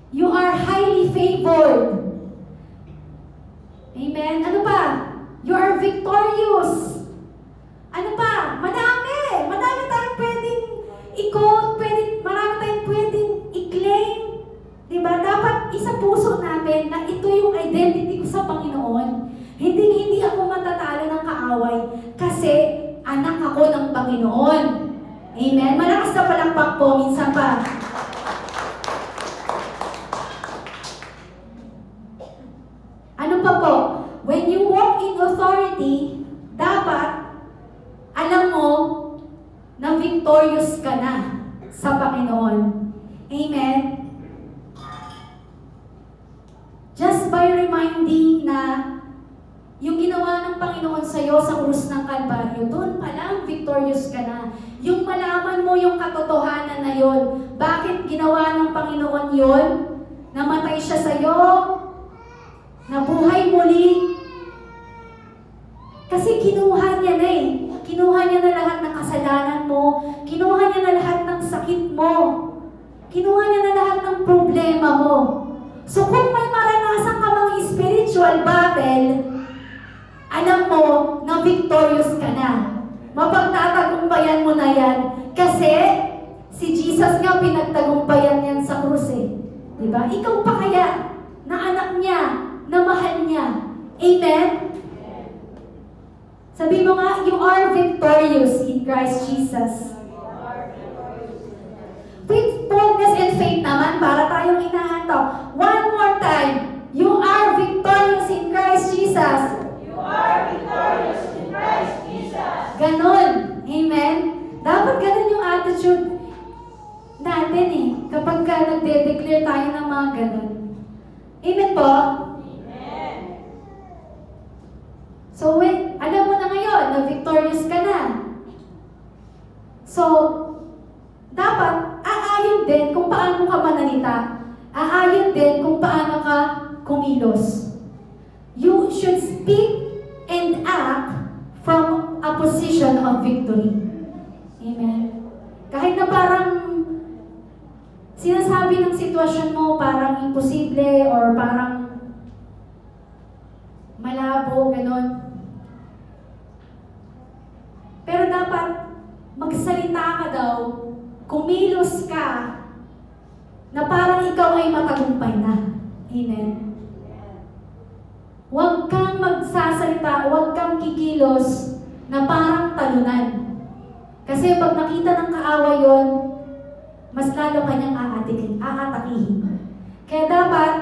You are highly favored. Amen? Ano pa? You are victorious. Ano pa? Madami! Madami tayong pwedeng i-quote, marami tayong pwedeng i-claim. Diba? Dapat isa puso natin na ito yung identity ko sa Panginoon. Hindi ako matatalo ng kaaway kasi anak ako ng Panginoon. Amen? Malakas na palakpak po, minsan pa. Ano pa po? When you walk in authority, dapat alam mo na victorious ka na sa Panginoon. Amen? Just by reminding na yung ginawa ng Panginoon sa'yo sa krus ng Kalbaryo, doon pa lang victorious ka na. Yung malaman mo yung katotohanan na yon, bakit ginawa ng Panginoon yon? Namatay siya sa'yo, nabuhay muli. Kasi kinuha niya na eh. Kinuha niya na lahat ng kasalanan mo. Kinuha niya na lahat ng sakit mo. Kinuha niya na lahat ng problema mo. So kung may maranasan ka mga spiritual battle, alam mo na victorious ka na. Mapagtatagumpayan mo na yan. Kasi si Jesus nga pinagtagumpayan yan sa krus eh. Diba? Ikaw pa kaya na anak niya, na mahal niya. Amen? Sabi mo nga, you are victorious in Christ Jesus. With boldness and faith naman, para tayong inaanto. One more time. You are victorious in Christ Jesus. You are victorious in Christ Jesus. Ganon. Amen? Dapat ganon yung attitude natin eh. Kapag ka nagde-declare tayo ng mga ganon. Amen po? Amen. So, alam mo na ngayon na victorious ka na. So, dapat aayon din kung paano ka manalita. Aayon din kung paano ka kumilos. You should speak and act from a position of victory. Amen. Kahit na parang sinasabi ng sitwasyon mo parang imposible or parang malabo, ganon. Pero dapat magsalita ka daw, kumilos ka na parang ikaw ay matagumpay na. Amen. Huwag kang magsasalita, huwag kang kikilos na parang talunan. Kasi pag nakita ng kaaway yon, mas lalo kanyang aatakihin. Kaya dapat,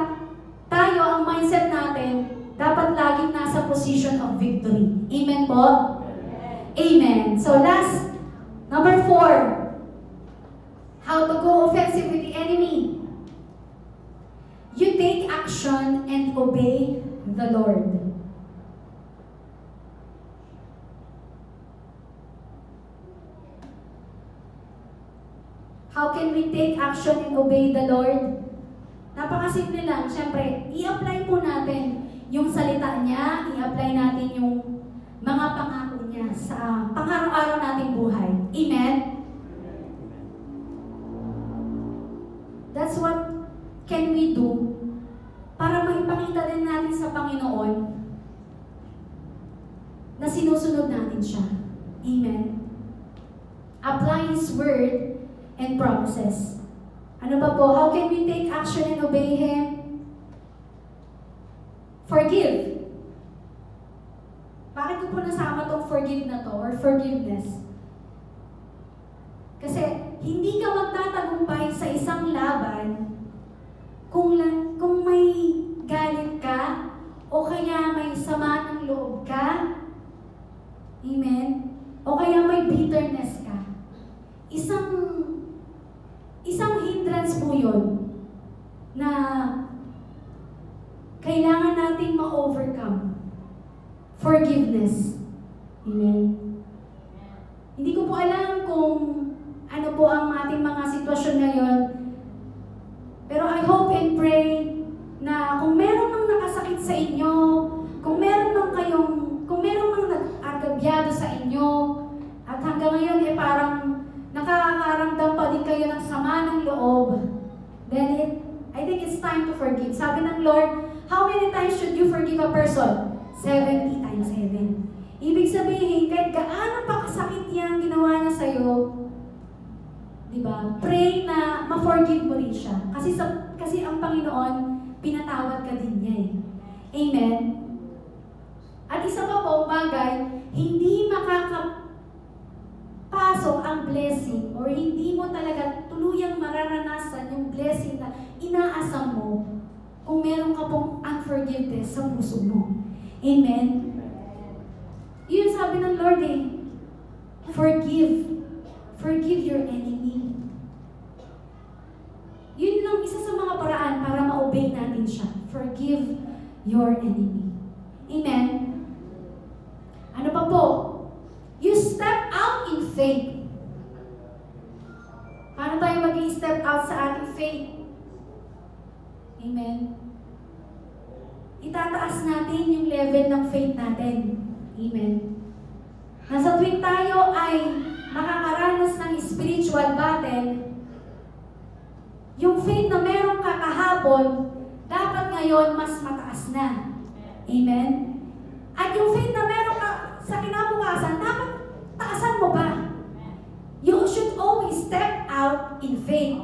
tayo, ang mindset natin, dapat laging nasa position of victory. Amen po? Amen. So last, number 4, how to go offensive with the enemy. You take action and obey the Lord. How can we take action and obey the Lord? Napakasimple lang. Siyempre, i-apply po natin yung salita niya, i-apply natin yung mga pangako niya sa pang-araw-araw nating buhay. Amen? That's what can we do para maipakita din natin sa Panginoon na sinusunod natin siya. Amen? Apply His Word and promises. Ano ba po? How can we take action and obey Him? Forgive. Bakit ko po nasama tong forgive na to or forgiveness? Kasi hindi ka magtatagumpay sa isang laban kung may galit ka o kaya may sama ng loob ka. Amen? O kaya may bitterness ka. Isang hindrance po yun na kailangan nating ma-overcome. Forgiveness. Amen. Hindi ko po alam kung ano po ang ating mga sitwasyon ngayon. Pero I hope and pray na kung meron mang nakasakit sa inyo, kung meron mang nag-agabyado sa inyo, at hanggang ngayon parang nakakaramdam pa din kayo ng sama ng loob, then I think it's time to forgive. Sabi ng Lord, how many times should you forgive a person? 70 times 7. Ibig sabihin, kahit gaano pa kasakit yung ginawa niya sa'yo, diba? Pray na ma-forgive mo rin siya. Kasi ang Panginoon, pinatawad ka din niya eh. Amen? At isa pa po, bagay, hindi makakapasok ang blessing or hindi mo talaga tuluyang mararanasan yung blessing na inaasam mo kung meron ka pong unforgiveness sa puso mo. Amen? Yun sabi ng Lord eh, forgive. Forgive your enemy. Yun lang isa sa mga paraan para ma-obey natin siya. Forgive your enemy. Amen? Ano pa po? You step out in faith. Paano tayo mag-i-step out sa ating faith? Amen? Itataas natin yung level ng faith natin. Amen? Nasa tuwing tayo ay makakaranas ng spiritual battle, yung faith na meron ka kahapon, dapat ngayon mas mataas na. Amen? At yung faith na meron ka sa kinabukasan, dapat taasan mo ba? You should always step out in faith.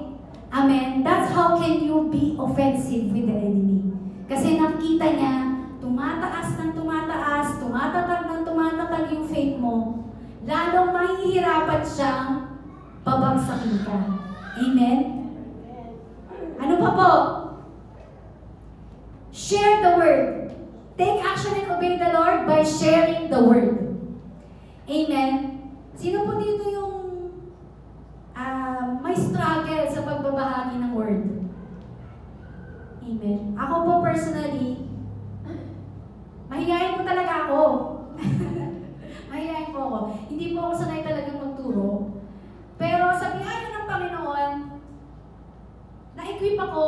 Amen? That's how can you be offensive with the enemy. Kasi nakita niya, tumataas ng tumataas, tumatatag ng tumatatag yung faith mo, lalong mahihirapan siyang pabagsakin ka. Amen? Ano pa po? Share the word. Take action and obey the Lord by sharing the word. Amen? Sino po dito yung may struggle sa pagbabahagi ng word? Amen. Ako po personally, mahihayin po talaga ako. Mahihayin po ako. Hindi po ako sanay talagang magturo. Pero sa biyaya ng Panginoon, na-equip ako,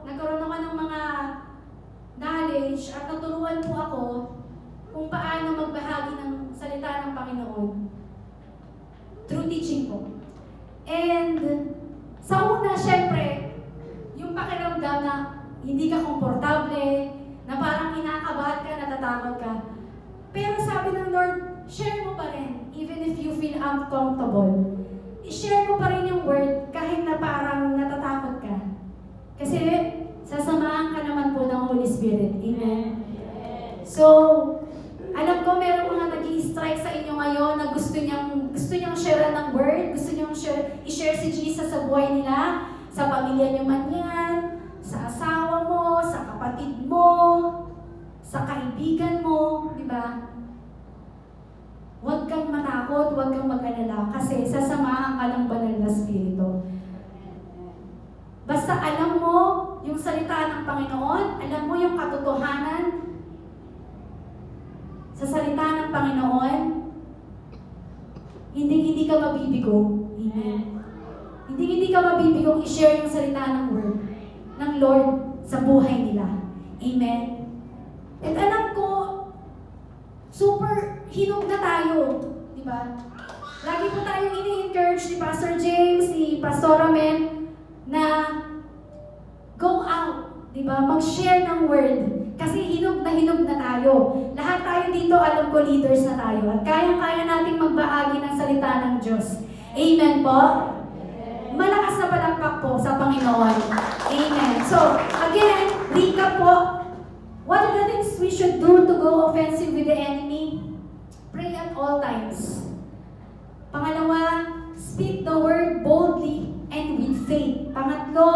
nagkaroon ako ng mga knowledge at naturuan po ako kung paano magbahagi ng salita ng Panginoon. Through teaching po. And sa una, syempre, yung pakiramdam na hindi ka komportable, na parang kinakabahan ka, natatakot ka. Pero sabi ng Lord, share mo pa rin, even if you feel uncomfortable. I-share mo pa rin yung word kahit na parang natatakot ka. pamilya nyo man yan, sa asawa mo, sa kapatid mo, sa kaibigan mo, di ba? Huwag kang matakot, huwag kang mag-alala kasi sasamahan ka ng banal na Espiritu. Basta alam mo yung salita ng Panginoon, alam mo yung katotohanan sa salita ng Panginoon, hindi ka mabibigo. Amen. Hindi ka mabibigong i-share yung salita ng Word, ng Lord sa buhay nila. Amen. At alam ko, super hinog na tayo. Di ba? Lagi po tayong ini-encourage ni Pastor James, ni Pastor Amen, na go out. Di ba? Mag-share ng Word. Kasi hinog na tayo. Lahat tayo dito, alam ko, leaders na tayo. At kayang-kaya nating magbahagi ng salita ng Diyos. Amen po? Malakas na palakpak po sa Panginoon. Amen. So, again, recap po. What are the things we should do to go offensive with the enemy? Pray at all times. Pangalawa, speak the word boldly and with faith. Pangatlo,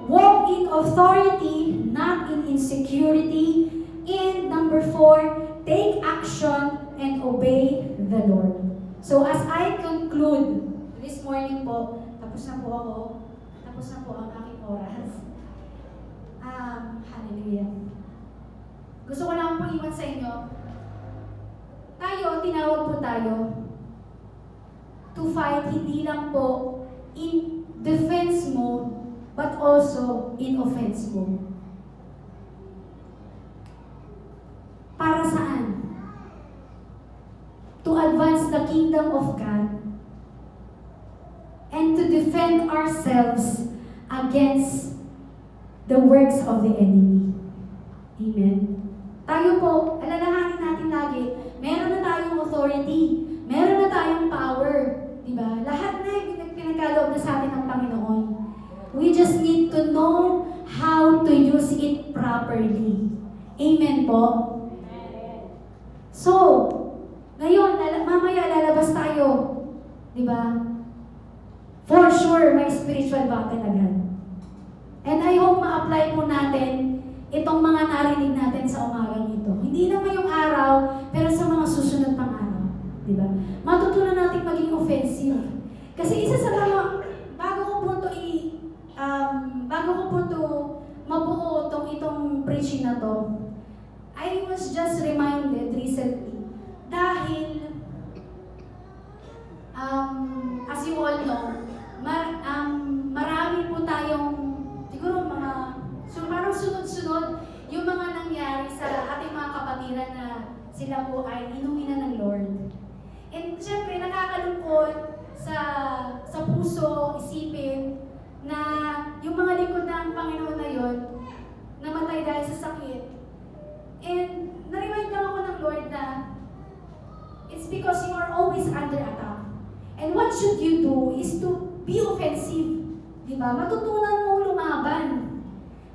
walk in authority, not in insecurity. And number 4, take action and obey the Lord. So as I conclude this morning po, tapos na po ako, tapos na po ang aking oras. Hallelujah. Gusto ko lang po iwan sa inyo, tinawag po tayo to fight hindi lang po in defense mode, but also in offense mode. Para saan? To advance the kingdom of God and to defend ourselves against the works of the enemy. Amen. Tayo po, alalahanin natin lagi, meron na tayong authority, meron na tayong power, di ba? Lahat na yung pinagkaloob na sa atin ng Panginoon. We just need to know how to use it properly. Amen po? So, ngayon, mamaya lalabas tayo, di ba? For sure, may spiritual battle agad. And I hope ma-apply po natin itong mga narinig natin sa umagang ito. Hindi na ngayong araw, pero sa mga susunod pang araw. Di ba? Matutunan natin maging offensive. Kasi isa sa mga, bago ko po to mabuo itong preaching na to, I was just reminded recently, dahil, as you all know, marami po tayong, siguro parang sunod-sunod yung mga nangyari sa ating mga kapatiran na sila po ay inuwi na ng Lord. And syempre, nakakalungkot sa puso, isipin, na yung mga lingkod ng Panginoon na yun, namatay dahil sa sakit. And na-remind lang ako ng Lord na it's because you are always under attack. And what should you do is to be offensive. Diba? Matutunan mong lumaban.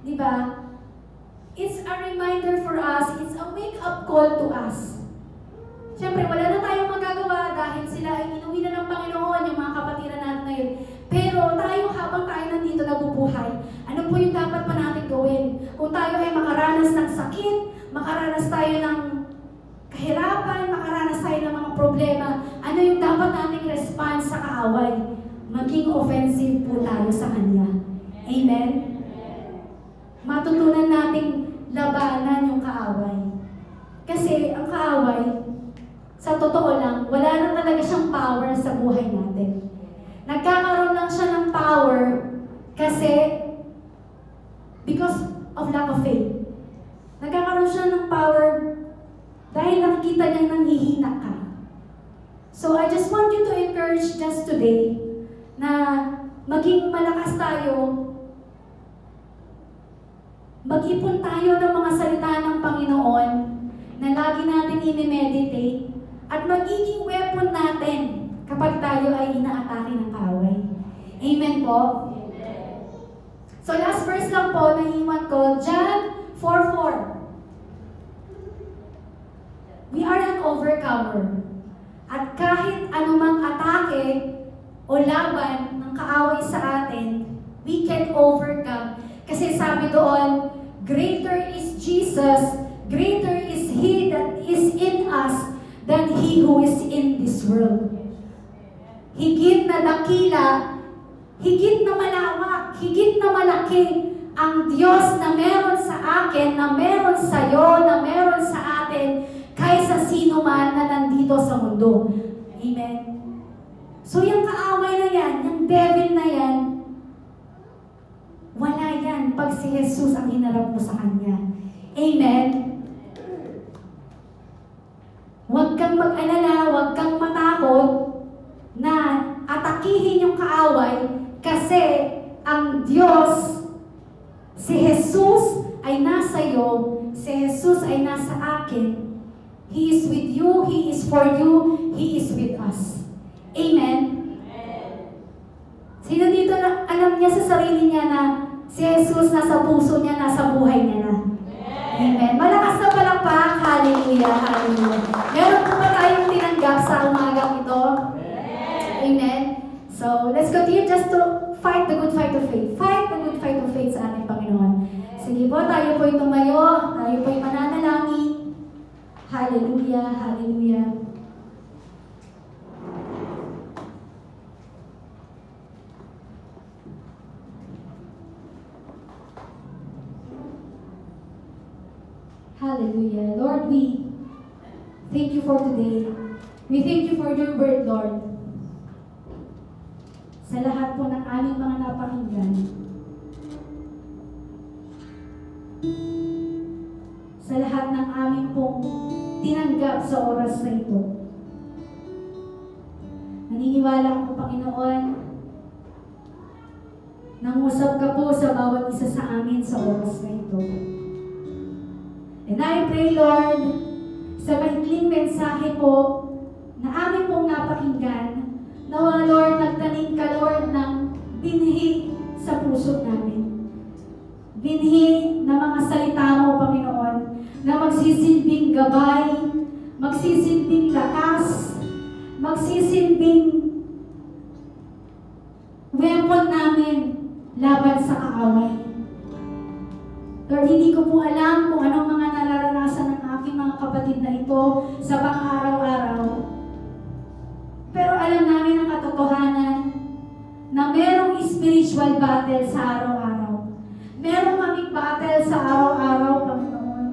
Diba? It's a reminder for us, it's a wake-up call to us. Siyempre, wala na tayong magagawa dahil sila ay inuwi na ng Panginoon, yung mga kapatiran natin na yun. Pero tayo, habang tayo nandito nabubuhay, ano po yung dapat pa natin gawin? Kung tayo ay makaranas ng sakit, makaranas tayo ng kahirapan, makaranas tayo ng mga problema, ano yung dapat nating response sa kaaway? Maging offensive po tayo sa Kanya. Amen? Matutunan nating labanan yung kaaway. Kasi ang kaaway, sa totoo lang, wala na talaga siyang power sa buhay natin. Nagkakaroon lang siya ng power kasi because of lack of faith. Nagkakaroon siya ng power dahil nakikita niyang nanghihina ka. So I just want you to encourage just today na maging malakas tayo, mag-ipon tayo ng mga salita ng Panginoon na lagi natin i-meditate at magiging weapon natin kapag tayo ay inaatake ng kaaway. Amen po? Amen. So last verse lang po na iwan ko, John 4:4. We are an overcomer. At kahit anumang atake o laban ng kaaway sa atin, we can overcome. Kasi sabi doon, greater is Jesus, greater is He that is in us than he who is in this world. Higit na dakila, higit na malawak, higit na malaki ang Diyos na meron sa akin, na meron sa iyo, na meron sa atin, kaysa sino man na nandito sa mundo. Amen. So yung kaaway na yan, yung devil na yan, wala yan pag si Jesus ang hinarap mo sa Kanya. Amen. Huwag kang mag-alala, huwag kang matakot na atakihin yung kaaway kasi ang Diyos, si Jesus ay nasa iyo, si Jesus ay nasa akin. He is with you, He is for you, He is with us. Amen? Sino dito na alam niya sa sarili niya na si Jesus nasa puso niya, nasa buhay niya na? Amen. Malakas na palakpak. Hallelujah. Hallelujah. Meron po ba tayong tinanggap sa umagang ito? Amen. So, let's continue just to fight the good fight of faith. Fight the good fight of faith sa ating Panginoon. Sige po, tayo po'y tumayo. Tayo po'y mananalangin. Hallelujah. Hallelujah. Hallelujah. Lord, we thank you for today. We thank you for your word, Lord. Sa lahat po ng aming mga napakinggan. Sa lahat ng aming pong tinanggap sa oras na ito. Naniniwala ako, Panginoon, nangusap ka po sa bawat isa sa amin sa oras na ito. And I pray, Lord, sa maikling mensahe po na amin pong napakinggan, nawa, Lord, nagtanim ka, Lord, ng binhi sa puso namin. Binhi na mga salita mo, Panginoon, na magsisilbing gabay, magsisilbing lakas, magsisilbing weapon namin laban sa kaaway. Lord, hindi ko po alam kung anong mga nararanasan ng aking mga kapatid na ito sa pang-araw-araw. Pero alam namin ang katotohanan na merong spiritual battle sa araw-araw. Merong kaming battle sa araw-araw, Panginoon.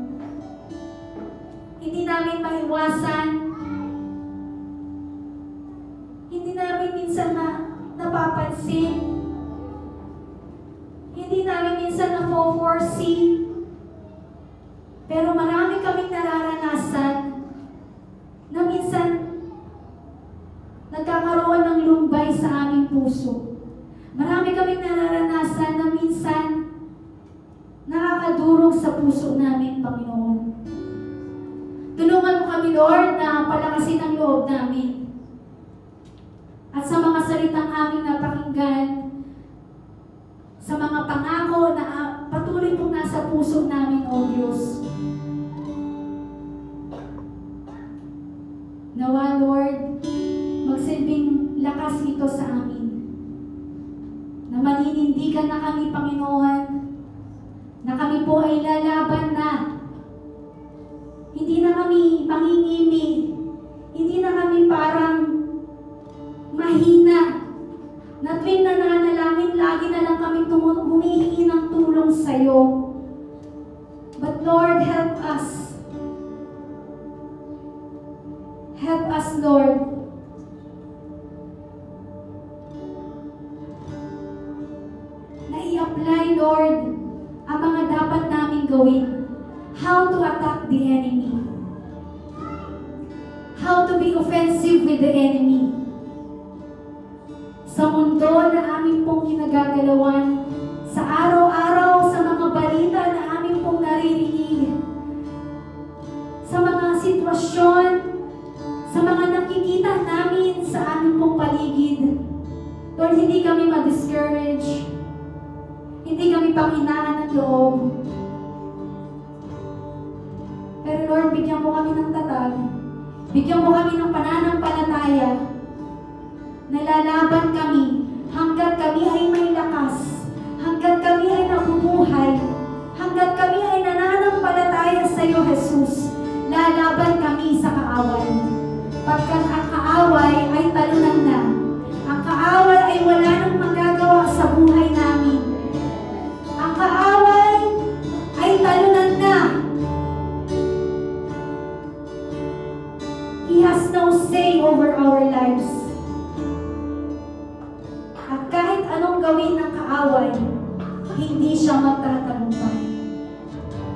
Hindi namin maiwasan. Hindi namin minsan napapansin. Hindi namin minsan na-foresee. Pero marami kaming nararanasan na minsan nagkakaroon ng lumbay sa aming puso. Marami kaming nararanasan na minsan nakakadurog sa puso namin, Panginoon. Tulungan mo kami, Lord, na palakasin ang loob namin. At sa mga salitang aming napakinggan, sa mga pangako na patuloy pong nasa puso namin, O Diyos. Nawa, Lord, magsilbing lakas ito sa amin. Na maninindigan na kami, Panginoon, na kami po ay lalaban na. Hindi na kami mangingimi. Hindi na kami parang mahina. Na tuwing nananalangin, lagi na lang kami humihingi ng tulong sa iyo. But Lord, help us. Help us, Lord. Na i-apply, Lord, ang mga dapat namin gawin. How to attack the enemy. How to be offensive with the enemy. Sa mundo na aming pong ginagagalawan, sa araw-araw, sa mga balita na aming pong naririnig, sa mga sitwasyon, sa mga nakikita namin sa aming pong paligid. Lord, hindi kami ma-discourage, hindi kami panghinaan ng loob. Pero Lord, bigyan mo kami ng tatag, bigyan mo kami ng pananampalataya, nalalaban kami hanggat kami ay may lakas, kaaway. Pagkat ang kaaway ay talunan na. Ang kaaway ay wala nang magagawa sa buhay namin. Ang kaaway ay talunan na. He has no say over our lives. At kahit anong gawin ng kaaway, hindi siya magtatagumpay.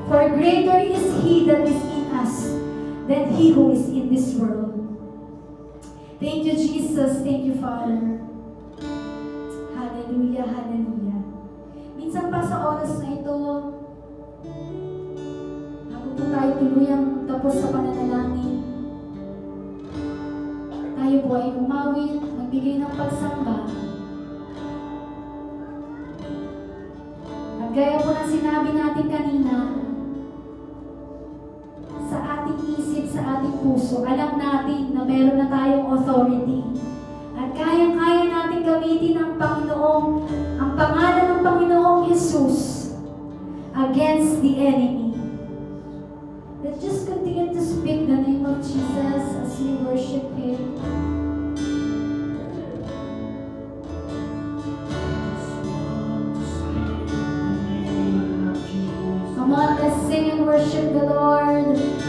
For greater is He that is in us than he who is in this world. Thank you, Jesus. Thank you, Father. Hallelujah, hallelujah. Minsan pa sa oras na ito, bago po tayo tuluyang tapos sa pananalangin, tayo po ay umawit, magbigay ng pagsamba. At gaya po ng sinabi natin kanina, sa ating isip, sa ating puso, alam natin na meron na tayong authority. At kayang-kaya natin gamitin ang Panginoong, ang pangalan ng Panginoong Jesus against the enemy. Let's just continue to speak the name of Jesus as we worship Him. Come on, let's sing and worship the Lord.